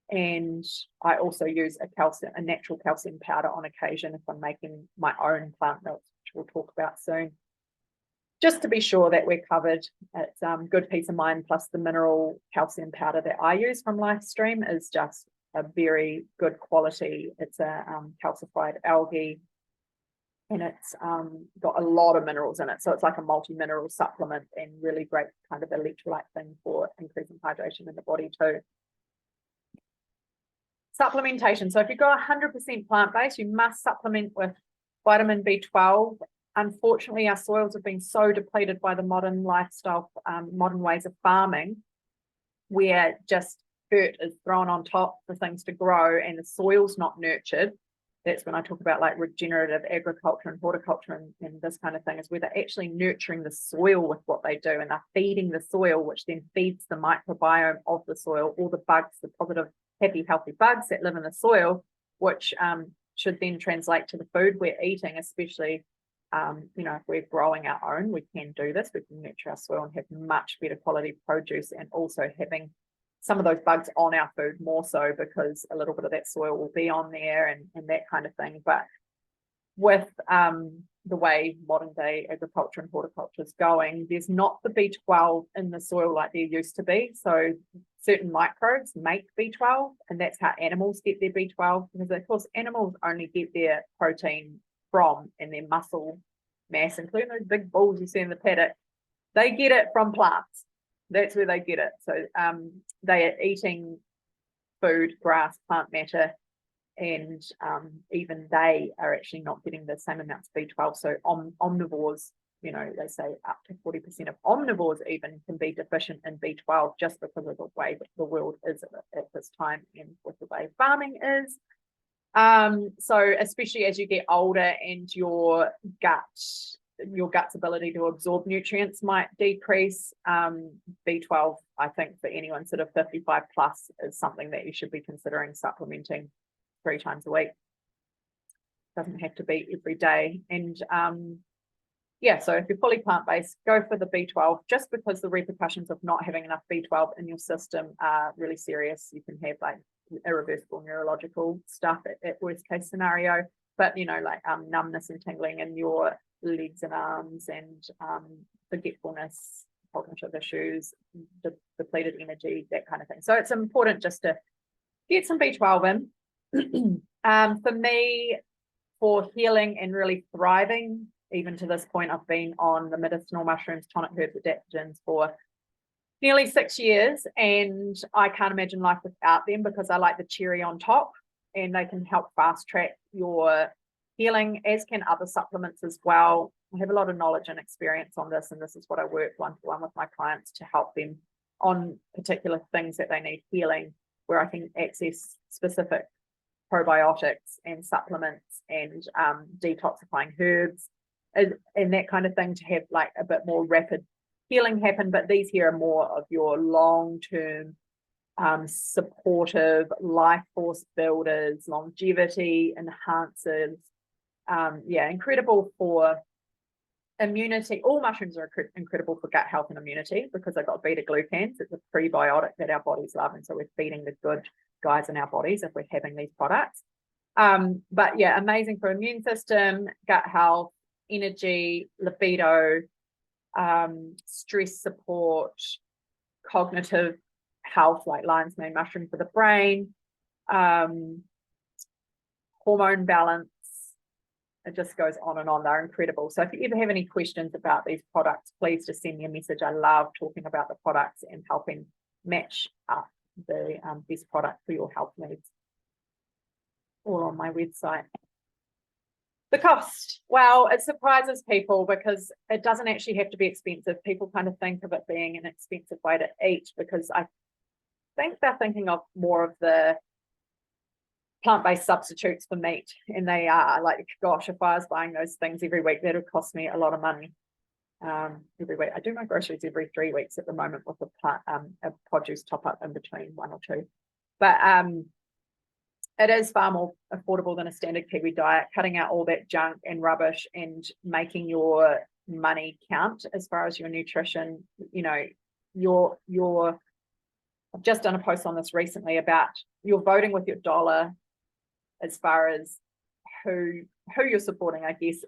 And I also use a natural calcium powder on occasion if I'm making my own plant milks, which we'll talk about soon. Just to be sure that we're covered. It's good peace of mind. Plus the mineral calcium powder that I use from LifeStream is just a very good quality. It's a calcified algae, and it's got a lot of minerals in it. So it's like a multi-mineral supplement, and really great kind of electrolyte thing for increasing hydration in the body too. Supplementation. So if you go 100% plant-based, you must supplement with vitamin B12. Unfortunately, our soils have been so depleted by the modern lifestyle, modern ways of farming, where just dirt is thrown on top for things to grow and the soil's not nurtured. That's when I talk about like regenerative agriculture and horticulture and this kind of thing, is where they're actually nurturing the soil with what they do, and they're feeding the soil, which then feeds the microbiome of the soil, all the bugs, the positive, happy, healthy bugs that live in the soil, which should then translate to the food we're eating, especially if we're growing our own. We can do this. We can nurture our soil and have much better quality produce, and also having some of those bugs on our food more so, because a little bit of that soil will be on there and that kind of thing. But with the way modern day agriculture and horticulture is going, there's not the B12 in the soil like there used to be. So certain microbes make B12, and that's how animals get their B12, because of course animals only get their protein from and their muscle mass, including those big bulls you see in the paddock, they get it from plants. That's where they get it. So they are eating food, grass, plant matter, and even they are actually not getting the same amounts of B12. So omnivores, they say up to 40% of omnivores even can be deficient in B12, just because of the way that the world is at this time and with the way farming is. So especially as you get older and your gut's ability to absorb nutrients might decrease, B12, I think for anyone sort of 55 plus is something that you should be considering supplementing 3 times a week. Doesn't have to be every day. And so if you're fully plant-based, go for the B12, just because the repercussions of not having enough B12 in your system are really serious. You can have like irreversible neurological stuff at worst case scenario. but like numbness and tingling in your legs and arms, and forgetfulness, cognitive issues, depleted energy, that kind of thing. So it's important just to get some B12 in. For me, for healing and really thriving, even to this point, I've been on the medicinal mushrooms, tonic herbs, adaptogens for nearly 6 years, and I can't imagine life without them, because I like the cherry on top, and they can help fast track your healing, as can other supplements as well. I have a lot of knowledge and experience on this, and this is what I work one-to-one with my clients to help them on particular things that they need healing, where I can access specific probiotics and supplements and detoxifying herbs and that kind of thing, to have like a bit more rapid healing happen. But these here are more of your long-term supportive life force builders, longevity enhancers. Incredible for immunity. All mushrooms are incredible for gut health and immunity, because they've got beta glucans. It's a prebiotic that our bodies love, and so we're feeding the good guys in our bodies if we're having these products. But yeah, amazing for immune system, gut health, energy, libido, stress support, cognitive health, like lion's mane mushroom for the brain, hormone balance. It just goes on and on. They're incredible. So if you ever have any questions about these products, please just send me a message. I love talking about the products and helping match up the best product for your health needs. Or on my website. The cost, well, it surprises people, because it doesn't actually have to be expensive. People kind of think of it being an expensive way to eat, because I think they're thinking of more of the plant-based substitutes for meat, and they are like, gosh, if I was buying those things every week, that would cost me a lot of money. Every week I do my groceries every 3 weeks at the moment, with a produce top up in between 1 or 2, but it is far more affordable than a standard Kiwi diet, cutting out all that junk and rubbish and making your money count as far as your nutrition. I've just done a post on this recently about you're voting with your dollar as far as who you're supporting, I guess.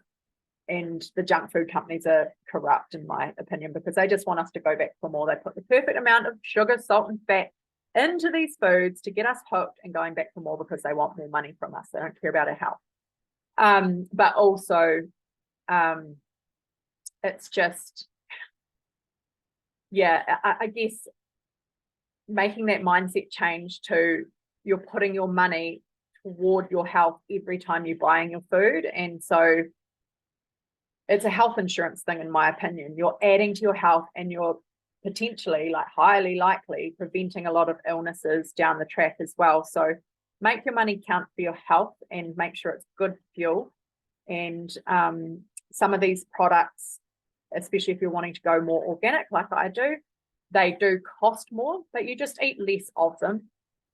And the junk food companies are corrupt, in my opinion, because they just want us to go back for more. They put the perfect amount of sugar, salt, and fat into these foods to get us hooked and going back for more, because they want more money from us. They don't care about our health. But also, it's just, I guess making that mindset change to you're putting your money toward your health every time you're buying your food. And so it's a health insurance thing, in my opinion. You're adding to your health, and you're potentially, like highly likely, preventing a lot of illnesses down the track as well. So make your money count for your health, and make sure it's good fuel. And some of these products, especially if you're wanting to go more organic like I do, they do cost more, but you just eat less of them.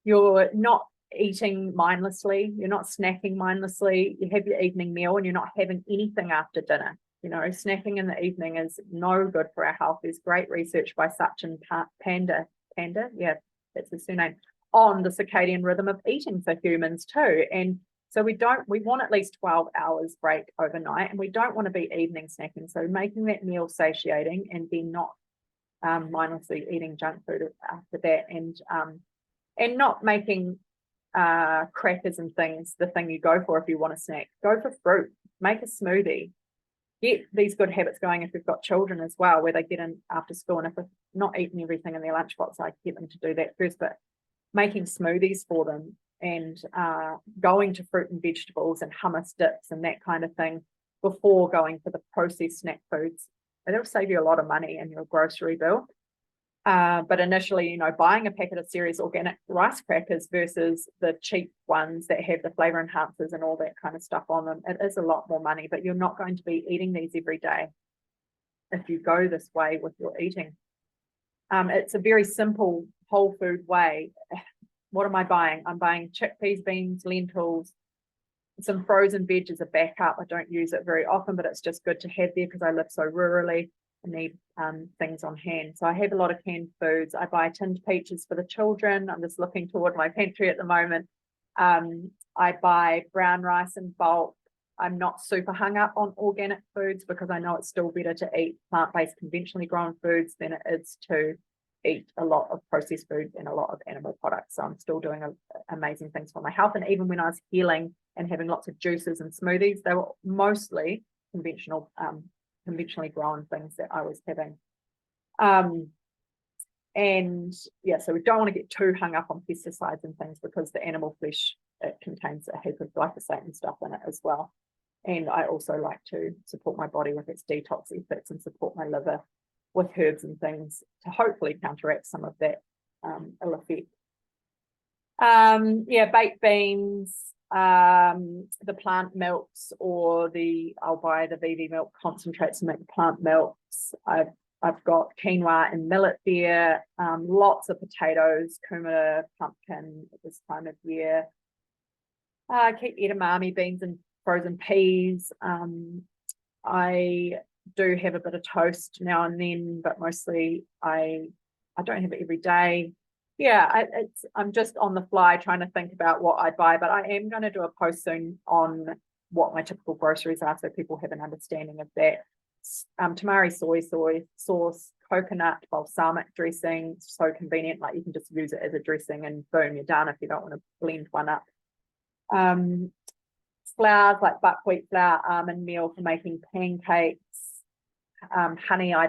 You're not eating mindlessly, you're not snacking mindlessly. You have your evening meal, and you're not having anything after dinner. Snacking in the evening is no good for our health. There's great research by Sachin Panda, that's his surname, on the circadian rhythm of eating for humans too. And so we want at least 12 hours break overnight, and we don't want to be evening snacking. So making that meal satiating, and then not mindlessly eating junk food after that, and not making crackers and things the thing you go for if you want a snack. Go for fruit, make a smoothie. Get these good habits going if you've got children as well, where they get in after school, and if they're not eating everything in their lunchbox, I get them to do that first, but making smoothies for them, and going to fruit and vegetables and hummus dips and that kind of thing before going for the processed snack foods. It'll save you a lot of money in your grocery bill. But initially, buying a packet of Ceres organic rice crackers versus the cheap ones that have the flavor enhancers and all that kind of stuff on them, it is a lot more money, but you're not going to be eating these every day if you go this way with your eating. It's a very simple whole food way. What am I buying? I'm buying chickpeas, beans, lentils, some frozen veg as a backup. I don't use it very often, but it's just good to have there because I live so rurally. I need things on hand. So I have a lot of canned foods. I buy tinned peaches for the children. I'm just looking toward my pantry at the moment. I buy brown rice in bulk. I'm not super hung up on organic foods because I know it's still better to eat plant-based conventionally grown foods than it is to eat a lot of processed foods and a lot of animal products. So I'm still doing amazing things for my health. And even when I was healing and having lots of juices and smoothies, they were mostly conventionally grown things that I was having. And yeah, so we don't want to get too hung up on pesticides and things because the animal flesh, it contains a heap of glyphosate and stuff in it as well. And I also like to support my body with its detox efforts and support my liver with herbs and things to hopefully counteract some of that ill effect. Yeah, baked beans, the plant milks, or I'll buy the VV milk concentrates to make the plant milks. I've got quinoa and millet there, lots of potatoes, kumara, pumpkin at this time of year. I keep edamame beans and frozen peas. I do have a bit of toast now and then, but mostly I don't have it every day. Yeah, I'm just on the fly trying to think about what I buy, but I am going to do a post soon on what my typical groceries are so people have an understanding of that. Tamari soy sauce, coconut balsamic dressing, so convenient, like you can just use it as a dressing and boom, you're done if you don't want to blend one up. Flours like buckwheat flour, almond meal for making pancakes. Honey I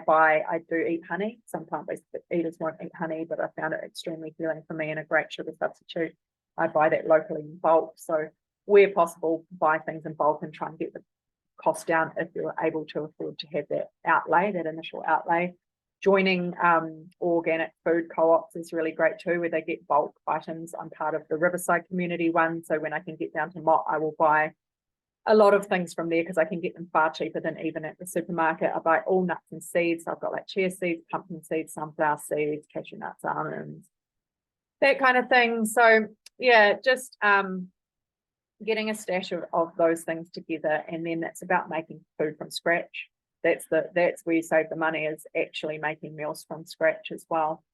do eat honey. Some plant-based eaters won't eat honey, but I found it extremely healing for me and a great sugar substitute. I buy that locally in bulk. So where possible, buy things in bulk and try and get the cost down if you're able to afford to have that outlay, that initial outlay. Joining organic food co-ops is really great too, where they get bulk items. I'm part of the Riverside community one, so when I can get down to Mott, I will buy a lot of things from there because I can get them far cheaper than even at the supermarket. I buy all nuts and seeds. I've got like chia seeds, pumpkin seeds, sunflower seeds, cashew nuts, almonds, that kind of thing. So yeah, just getting a stash of those things together, and then it's about making food from scratch. That's where you save the money, is actually making meals from scratch as well.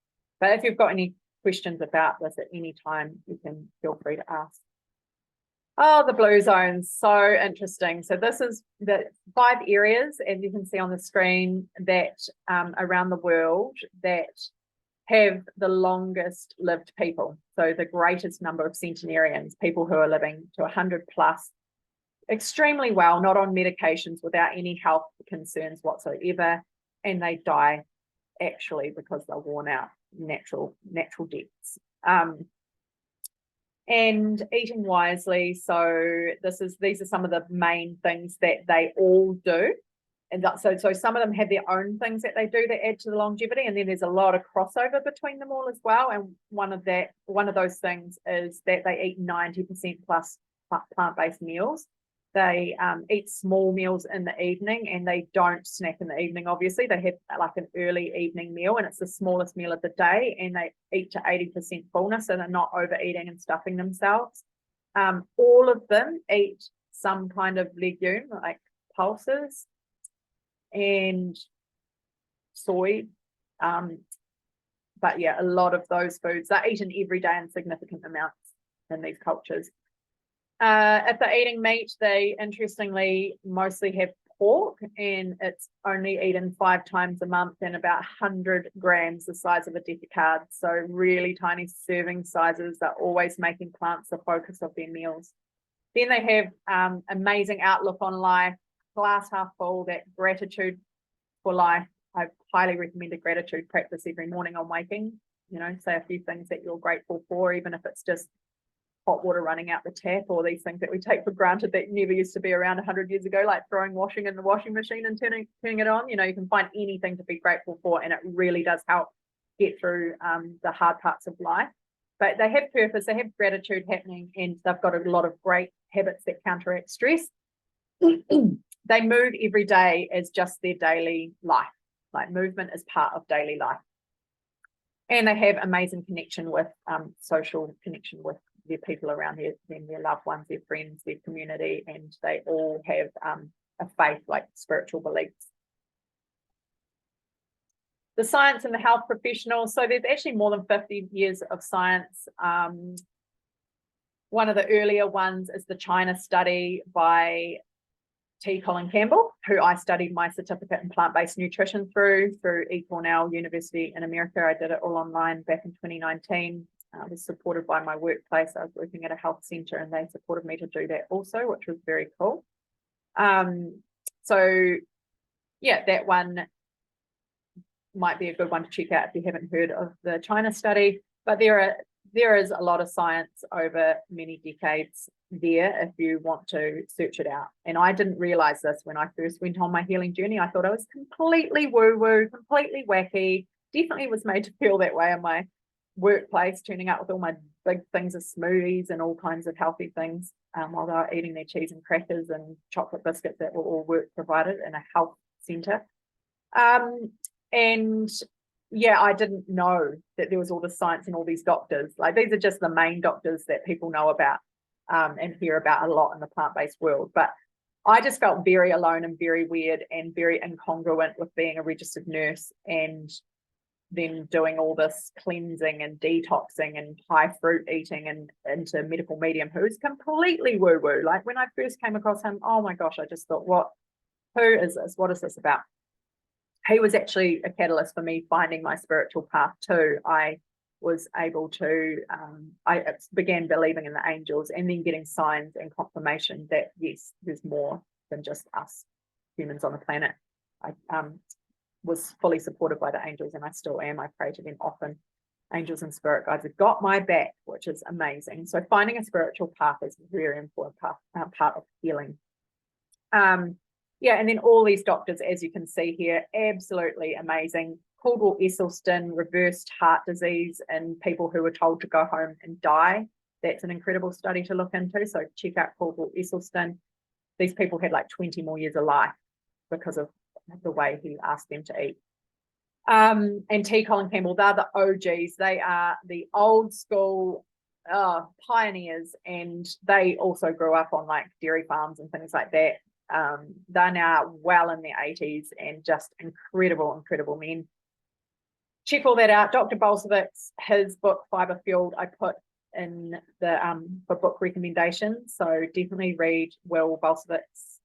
But if you've got any questions about this at any time, you can feel free to ask. Oh, the blue zones, so interesting. So this is the 5 areas, as you can see on the screen, that around the world that have the longest lived people. So the greatest number of centenarians, people who are living to 100 plus, extremely well, not on medications, without any health concerns whatsoever, and they die actually because they're worn out, natural deaths. And eating wisely. So these are some of the main things that they all do. And so some of them have their own things that they do that add to the longevity, and then there's a lot of crossover between them all as well. And one of those things is that they eat 90% plus plant-based meals. They eat small meals in the evening, and they don't snack in the evening. Obviously, they have like an early evening meal, and it's the smallest meal of the day, and they eat to 80% fullness, so they're not overeating and stuffing themselves. All of them eat some kind of legume, like pulses and soy. But yeah, a lot of those foods they're eaten every day in significant amounts in these cultures. If they're eating meat, they interestingly mostly have pork, and it's only eaten 5 times a month and about 100 grams, the size of a deck of cards. So really tiny serving sizes. They're always making plants the focus of their meals. Then they have amazing outlook on life, glass half full, that gratitude for life. I highly recommend a gratitude practice every morning on waking. Say a few things that you're grateful for, even if it's just hot water running out the tap, or these things that we take for granted that never used to be around 100 years ago, like throwing washing in the washing machine and turning it on. You can find anything to be grateful for, and it really does help get through the hard parts of life. But they have purpose, they have gratitude happening, and they've got a lot of great habits that counteract stress. They move every day as just their daily life. Like movement is part of daily life. And they have amazing connection with social connection with their people around them, their loved ones, their friends, their community, and they all have a faith, like spiritual beliefs. The science and the health professionals. So there's actually more than 50 years of science. One of the earlier ones is the China study by T. Colin Campbell, who I studied my certificate in plant-based nutrition through Cornell University in America. I did it all online back in 2019. I was supported by my workplace. I was working at a health center and they supported me to do that also, which was very cool. So yeah, that one might be a good one to check out if you haven't heard of the China study, but there is a lot of science over many decades there if you want to search it out. And I didn't realize this when I first went on my healing journey. I thought I was completely woo-woo, completely wacky, definitely was made to feel that way in my workplace, turning up with all my big things of smoothies and all kinds of healthy things while they were eating their cheese and crackers and chocolate biscuits that were all work provided in a health center. And yeah, I didn't know that there was all this science and all these doctors. Like, these are just the main doctors that people know about and hear about a lot in the plant-based world. But I just felt very alone and very weird and very incongruent with being a registered nurse and then doing all this cleansing and detoxing and high fruit eating and into medical medium who's completely woo-woo. Like, when I first came across him, oh my gosh, I just thought, who is this? What is this about? He was actually a catalyst for me finding my spiritual path too. I was able to, I began believing in the angels and then getting signs and confirmation that yes, there's more than just us humans on the planet. I was fully supported by the angels and I still am. I pray to them often. Angels and spirit guides have got my back, which is amazing. So finding a spiritual path is a very important part of healing. Yeah, and then all these doctors, as you can see here, absolutely amazing. Caldwell Esselstyn reversed heart disease in people who were told to go home and die. That's an incredible study to look into. So check out Caldwell Esselstyn. These people had like 20 more years of life because of the way he asked them to eat. And T. Colin Campbell, they're the OGs. They are the old school pioneers, and they also grew up on like dairy farms and things like that. They're now well in their 80s and just incredible men. Check all that out. Dr. Balcevic, his book Fiber Fueled, I put in the for book recommendations, so definitely read Will Balcevic's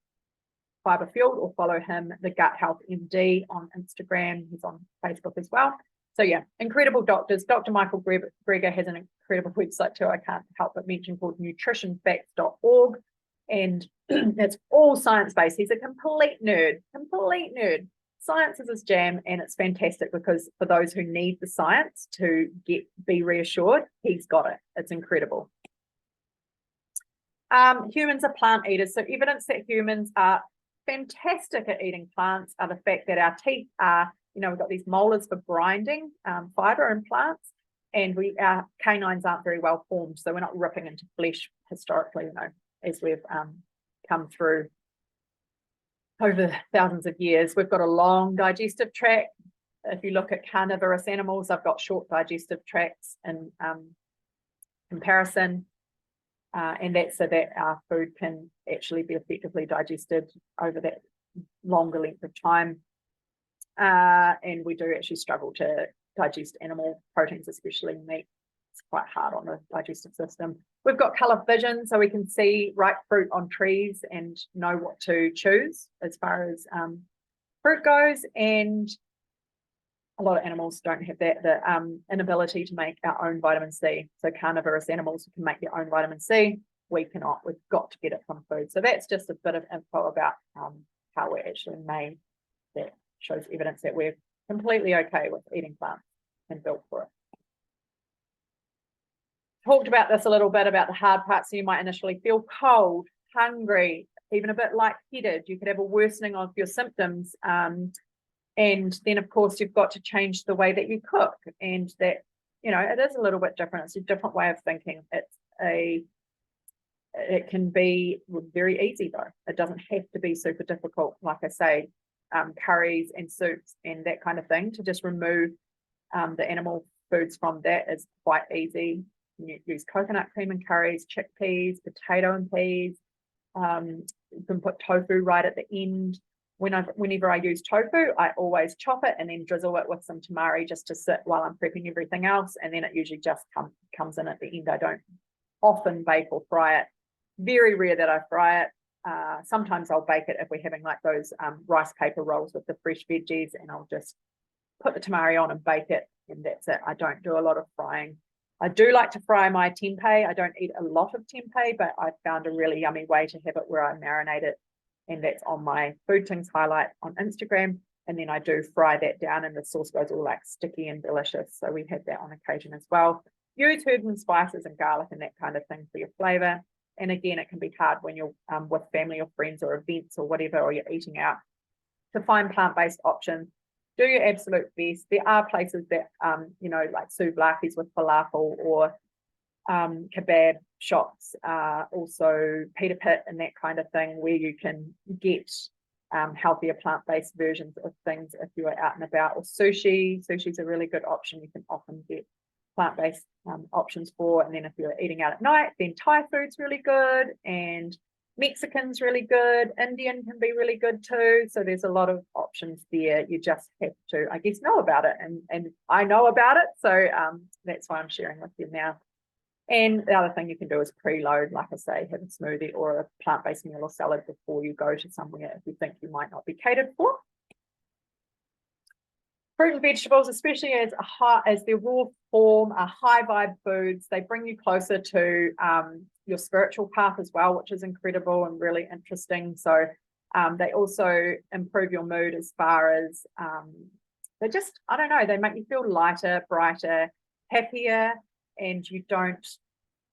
Fiber Fueled or follow him, the Gut Health MD, on Instagram. He's on Facebook as well. So yeah, incredible doctors. Dr. Michael Greger has an incredible website too, I can't help but mention, called nutritionfacts.org. And it's all science-based. He's a complete nerd. Science is his jam, and it's fantastic because for those who need the science to be reassured, he's got it. It's incredible. Humans are plant eaters. So evidence that humans are fantastic at eating plants are the fact that our teeth are, we've got these molars for grinding fiber in plants, and our canines aren't very well formed, so we're not ripping into flesh historically, as we've come through over thousands of years. We've got a long digestive tract. If you look at carnivorous animals, they've got short digestive tracts in comparison, and that's so that our food can actually be effectively digested over that longer length of time. And we do actually struggle to digest animal proteins, especially meat. It's quite hard on the digestive system. We've got colour vision, so we can see ripe fruit on trees and know what to choose as far as fruit goes. And a lot of animals don't have that, the inability to make our own vitamin C. So carnivorous animals can make their own vitamin C. We cannot. We've got to get it from food. So that's just a bit of info about how we're actually made. That shows evidence that we're completely okay with eating plants and built for it. Talked about this a little bit about the hard part. So you might initially feel cold, hungry, even a bit lightheaded. You could have a worsening of your symptoms. And then, of course, you've got to change the way that you cook. And that, it is a little bit different. It's a different way of thinking. It can be very easy, though. It doesn't have to be super difficult. Like I say, curries and soups and that kind of thing, to just remove the animal foods from that is quite easy. You use coconut cream in curries, chickpeas, potato and peas. You can put tofu right at the end. Whenever I use tofu, I always chop it and then drizzle it with some tamari just to sit while I'm prepping everything else. And then it usually just comes in at the end. I don't often bake or fry it. Very rare that I fry it. sometimes I'll bake it if we're having like those rice paper rolls with the fresh veggies, and I'll just put the tamari on and bake it, and that's it. I don't do a lot of frying. I do like to fry my tempeh. I don't eat a lot of tempeh, but I found a really yummy way to have it where I marinate it, and that's on my Food Things highlight on Instagram. And then I do fry that down, and the sauce goes all like sticky and delicious. So we have that on occasion as well. Use herbs and spices and garlic and that kind of thing for your flavor. And again, it can be hard when you're with family or friends or events or whatever, or you're eating out, to find plant-based options. Do your absolute best. There are places that, you know, like souvlaki's with falafel, or kebab shops, also pita pit and that kind of thing, where you can get healthier plant-based versions of things if you are out and about. Or sushi. Sushi's a really good option. You can often get plant-based options for. And then if you're eating out at night, then Thai food's really good, and Mexican's really good. Indian can be really good too. So there's a lot of options there. You just have to, I guess, know about it, and I know about it, so that's why I'm sharing with you now. And the other thing you can do is preload, like I say, have a smoothie or a plant-based meal or salad before you go to somewhere if you think you might not be catered for. Fruit and vegetables, especially as their raw form, are high vibe foods. They bring you closer to your spiritual path as well, which is incredible and really interesting. So they also improve your mood as far as they just, I don't know, they make you feel lighter, brighter, happier, and you don't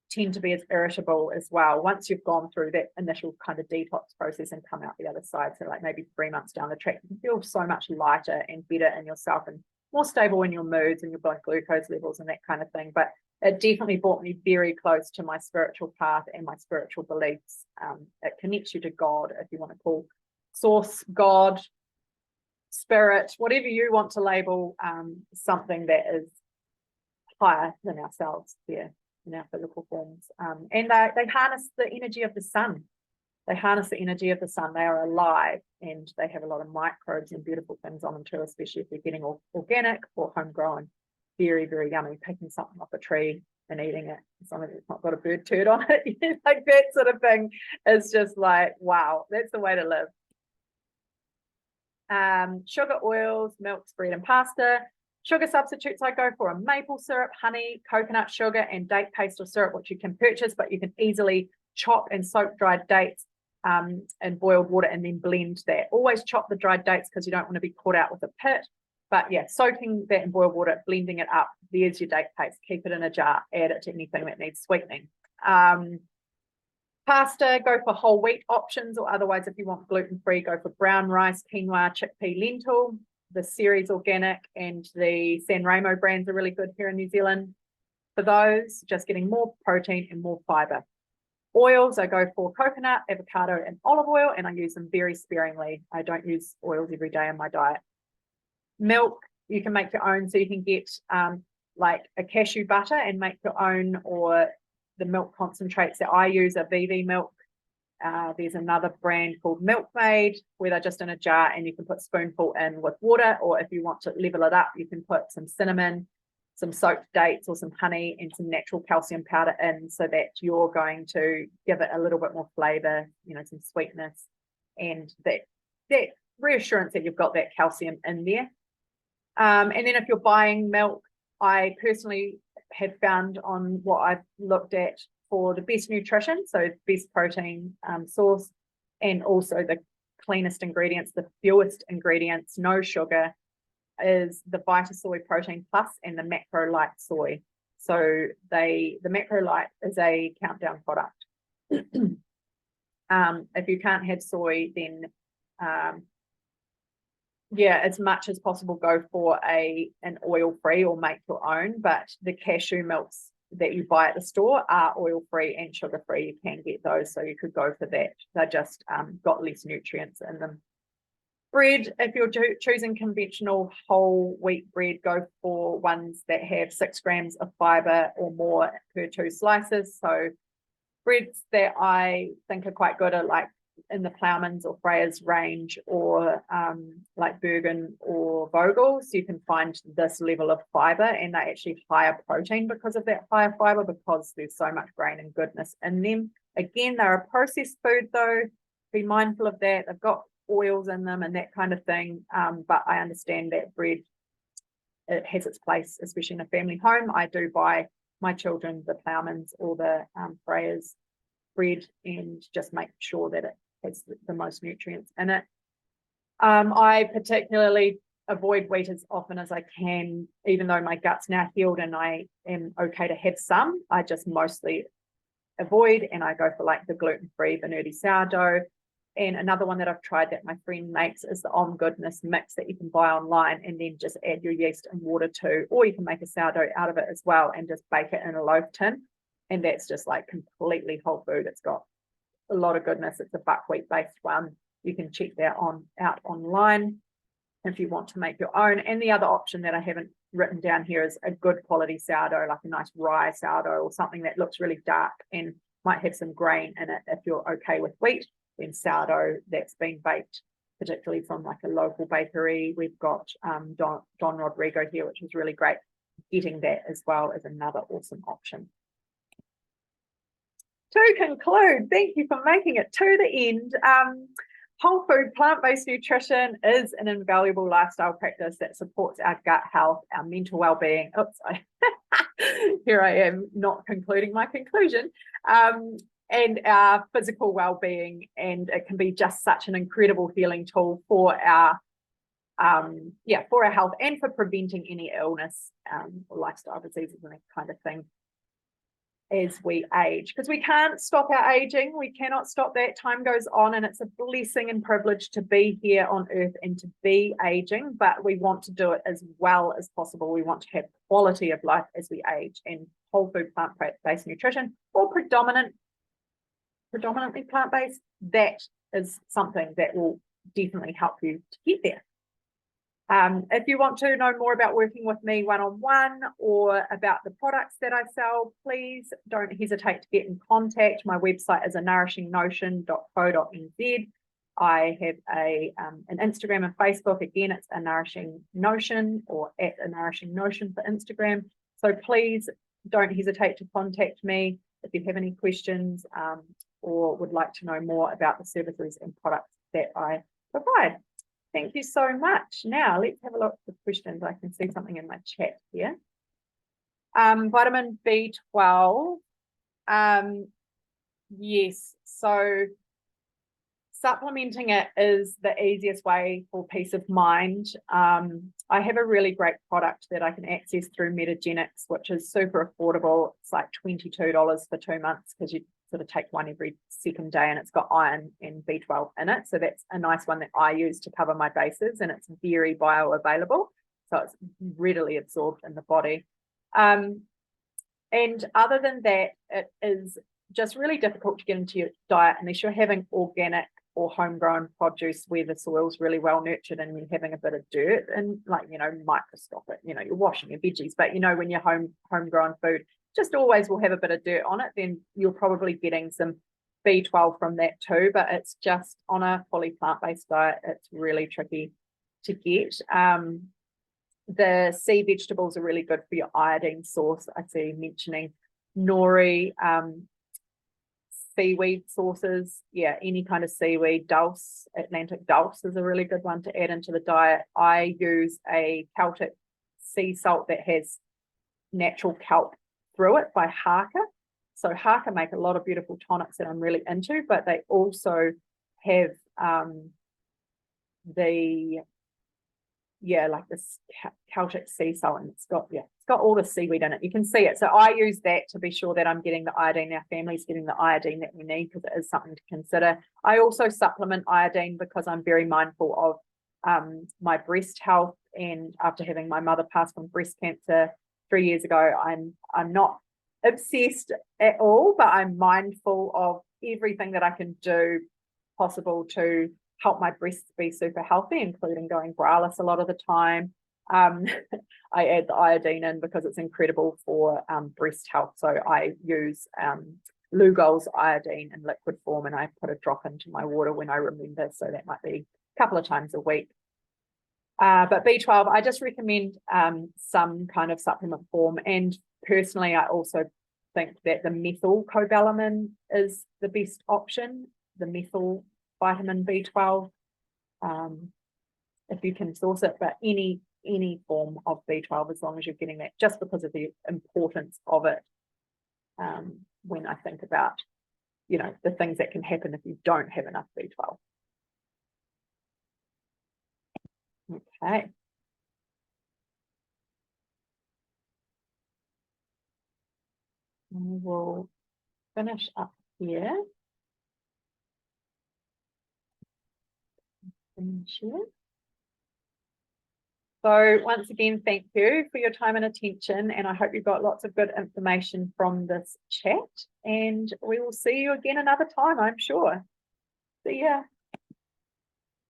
tend to be as irritable as well once you've gone through that initial kind of detox process and come out the other side. So like maybe 3 months down the track, you feel so much lighter and better in yourself and more stable in your moods and your blood glucose levels and that kind of thing. But it definitely brought me very close to my spiritual path and my spiritual beliefs. It connects you to God, if you want to call source, God, spirit, whatever you want to label, something that is higher than ourselves there in our physical forms. And they harness the energy of the sun. They harness the energy of the sun. They are alive, and they have a lot of microbes and beautiful things on them too, especially if you're getting organic or homegrown. Very, very yummy. Picking something off a tree and eating it, something that's not got a bird turd on it, like that sort of thing is just like, wow, that's the way to live. Sugar, oils, milks, bread and pasta. Sugar substitutes I go for are maple syrup, honey, coconut sugar, and date paste or syrup, which you can purchase, but you can easily chop and soak dried dates in boiled water and then blend that. Always chop the dried dates because you don't want to be caught out with a pit. But yeah, soaking that in boiled water, blending it up, there's your date paste. Keep it in a jar, add it to anything that needs sweetening. Pasta, go for whole wheat options, or otherwise if you want gluten-free, go for brown rice, quinoa, chickpea, lentil. The Ceres Organic and the San Remo brands are really good here in New Zealand. For those, just getting more protein and more fiber. Oils, I go for coconut, avocado, and olive oil, and I use them very sparingly. I don't use oils every day in my diet. Milk, you can make your own, so you can get like a cashew butter and make your own, or the milk concentrates that I use are VV milk. There's another brand called Milkmaid, where they're just in a jar and you can put a spoonful in with water, or if you want to level it up, you can put some cinnamon, some soaked dates or some honey and some natural calcium powder in, so that you're going to give it a little bit more flavor, you know, some sweetness, and that reassurance that you've got that calcium in there. And then if you're buying milk, I personally have found on what I've looked at for the best nutrition, so best protein source, and also the cleanest ingredients, the fewest ingredients, no sugar, is the Vitasoy Protein Plus and the Macro-Lite Soy. So the Macro-Lite is a countdown product. If you can't have soy, then yeah, as much as possible go for an oil-free or make your own, but the cashew milks that you buy at the store are oil-free and sugar-free. You can get those, so you could go for that. They're just got less nutrients in them. Bread, if you're choosing conventional whole wheat bread, go for ones that have 6 grams of fiber or more per 2 slices. So breads that I think are quite good are like in the Ploughman's or Freya's range, or like Bergen or Vogel. So you can find this level of fiber, and they're actually higher protein because of that higher fiber, because there's so much grain and goodness in them. Again, they're a processed food though, be mindful of that. They've got oils in them and that kind of thing. But I understand that bread, it has its place, especially in a family home. I do buy my children the Ploughman's or the Freya's bread and just make sure that it has the most nutrients in it. I particularly avoid wheat as often as I can, even though my gut's now healed and I am okay to have some. I just mostly avoid, and I go for like the gluten-free Vinerdi sourdough. And another one that I've tried that my friend makes is the Om Goodness mix that you can buy online, and then just add your yeast and water to, or you can make a sourdough out of it as well and just bake it in a loaf tin. And that's just like completely whole food. It's got a lot of goodness. It's a buckwheat based one. You can check that out online if you want to make your own. And the other option that I haven't written down here is a good quality sourdough, like a nice rye sourdough or something that looks really dark and might have some grain in it. If you're okay with wheat, then sourdough that's been baked, particularly from like a local bakery. We've got Don Rodrigo here, which is really great. Getting that as well is another awesome option. To conclude, thank you for making it to the end. Whole food, plant-based nutrition is an invaluable lifestyle practice that supports our gut health, our mental well-being. Oops, here I am not concluding my conclusion. And our physical well-being, and it can be just such an incredible healing tool for our for our health and for preventing any illness or lifestyle diseases and that kind of thing as we age, because we can't stop our aging. We cannot stop that. Time goes on, and it's a blessing and privilege to be here on earth and to be aging, but we want to do it as well as possible. We want to have quality of life as we age, and whole food plant-based nutrition, or predominantly plant-based, that is something that will definitely help you to get there. If you want to know more about working with me one-on-one or about the products that I sell, please don't hesitate to get in contact. My website is anourishingnotion.co.nz. I have an Instagram and Facebook. Again, it's A Nourishing Notion, or at A Nourishing Notion for Instagram. So please don't hesitate to contact me if you have any questions or would like to know more about the services and products that I provide. Thank you so much. Now let's have a look at the questions. I can see something in my chat here. Vitamin B12. Yes, so supplementing it is the easiest way for peace of mind. I have a really great product that I can access through Metagenics, which is super affordable. It's like $22 for 2 months, because you sort of take one every second day, and it's got iron and B12 in it. So that's a nice one that I use to cover my bases, and it's very bioavailable. So it's readily absorbed in the body. And other than that, it is just really difficult to get into your diet unless you're having organic or homegrown produce where the soil's really well nurtured and you're having a bit of dirt and, like, microscopic, you're washing your veggies, but when you're homegrown food just always will have a bit of dirt on it, then you're probably getting some B12 from that too. But it's just on a fully plant-based diet, it's really tricky to get. The sea vegetables are really good for your iodine source. I see mentioning nori, seaweed sources. Yeah, any kind of seaweed. Dulse, Atlantic dulse is a really good one to add into the diet. I use a Celtic sea salt that has natural kelp through it by Harker. So Harker make a lot of beautiful tonics that I'm really into, but they also have like this Celtic sea salt, and it's got all the seaweed in it. You can see it. So I use that to be sure that I'm getting the iodine. Our family's getting the iodine that we need, because it is something to consider. I also supplement iodine because I'm very mindful of my breast health, and after having my mother pass from breast cancer 3 years ago, I'm not obsessed at all, but I'm mindful of everything that I can do possible to help my breasts be super healthy, including going braless a lot of the time. I add the iodine in because it's incredible for breast health. So I use Lugol's iodine in liquid form, and I put a drop into my water when I remember. So that might be a couple of times a week. But B12, I just recommend some kind of supplement form. And personally, I also think that the methylcobalamin is the best option. The methyl vitamin B12, if you can source it, but any form of B12, as long as you're getting that, just because of the importance of it. When I think about, you know, the things that can happen if you don't have enough B12. Okay. We will finish up here. So once again, thank you for your time and attention, and I hope you got lots of good information from this chat, and we will see you again another time, I'm sure. See ya.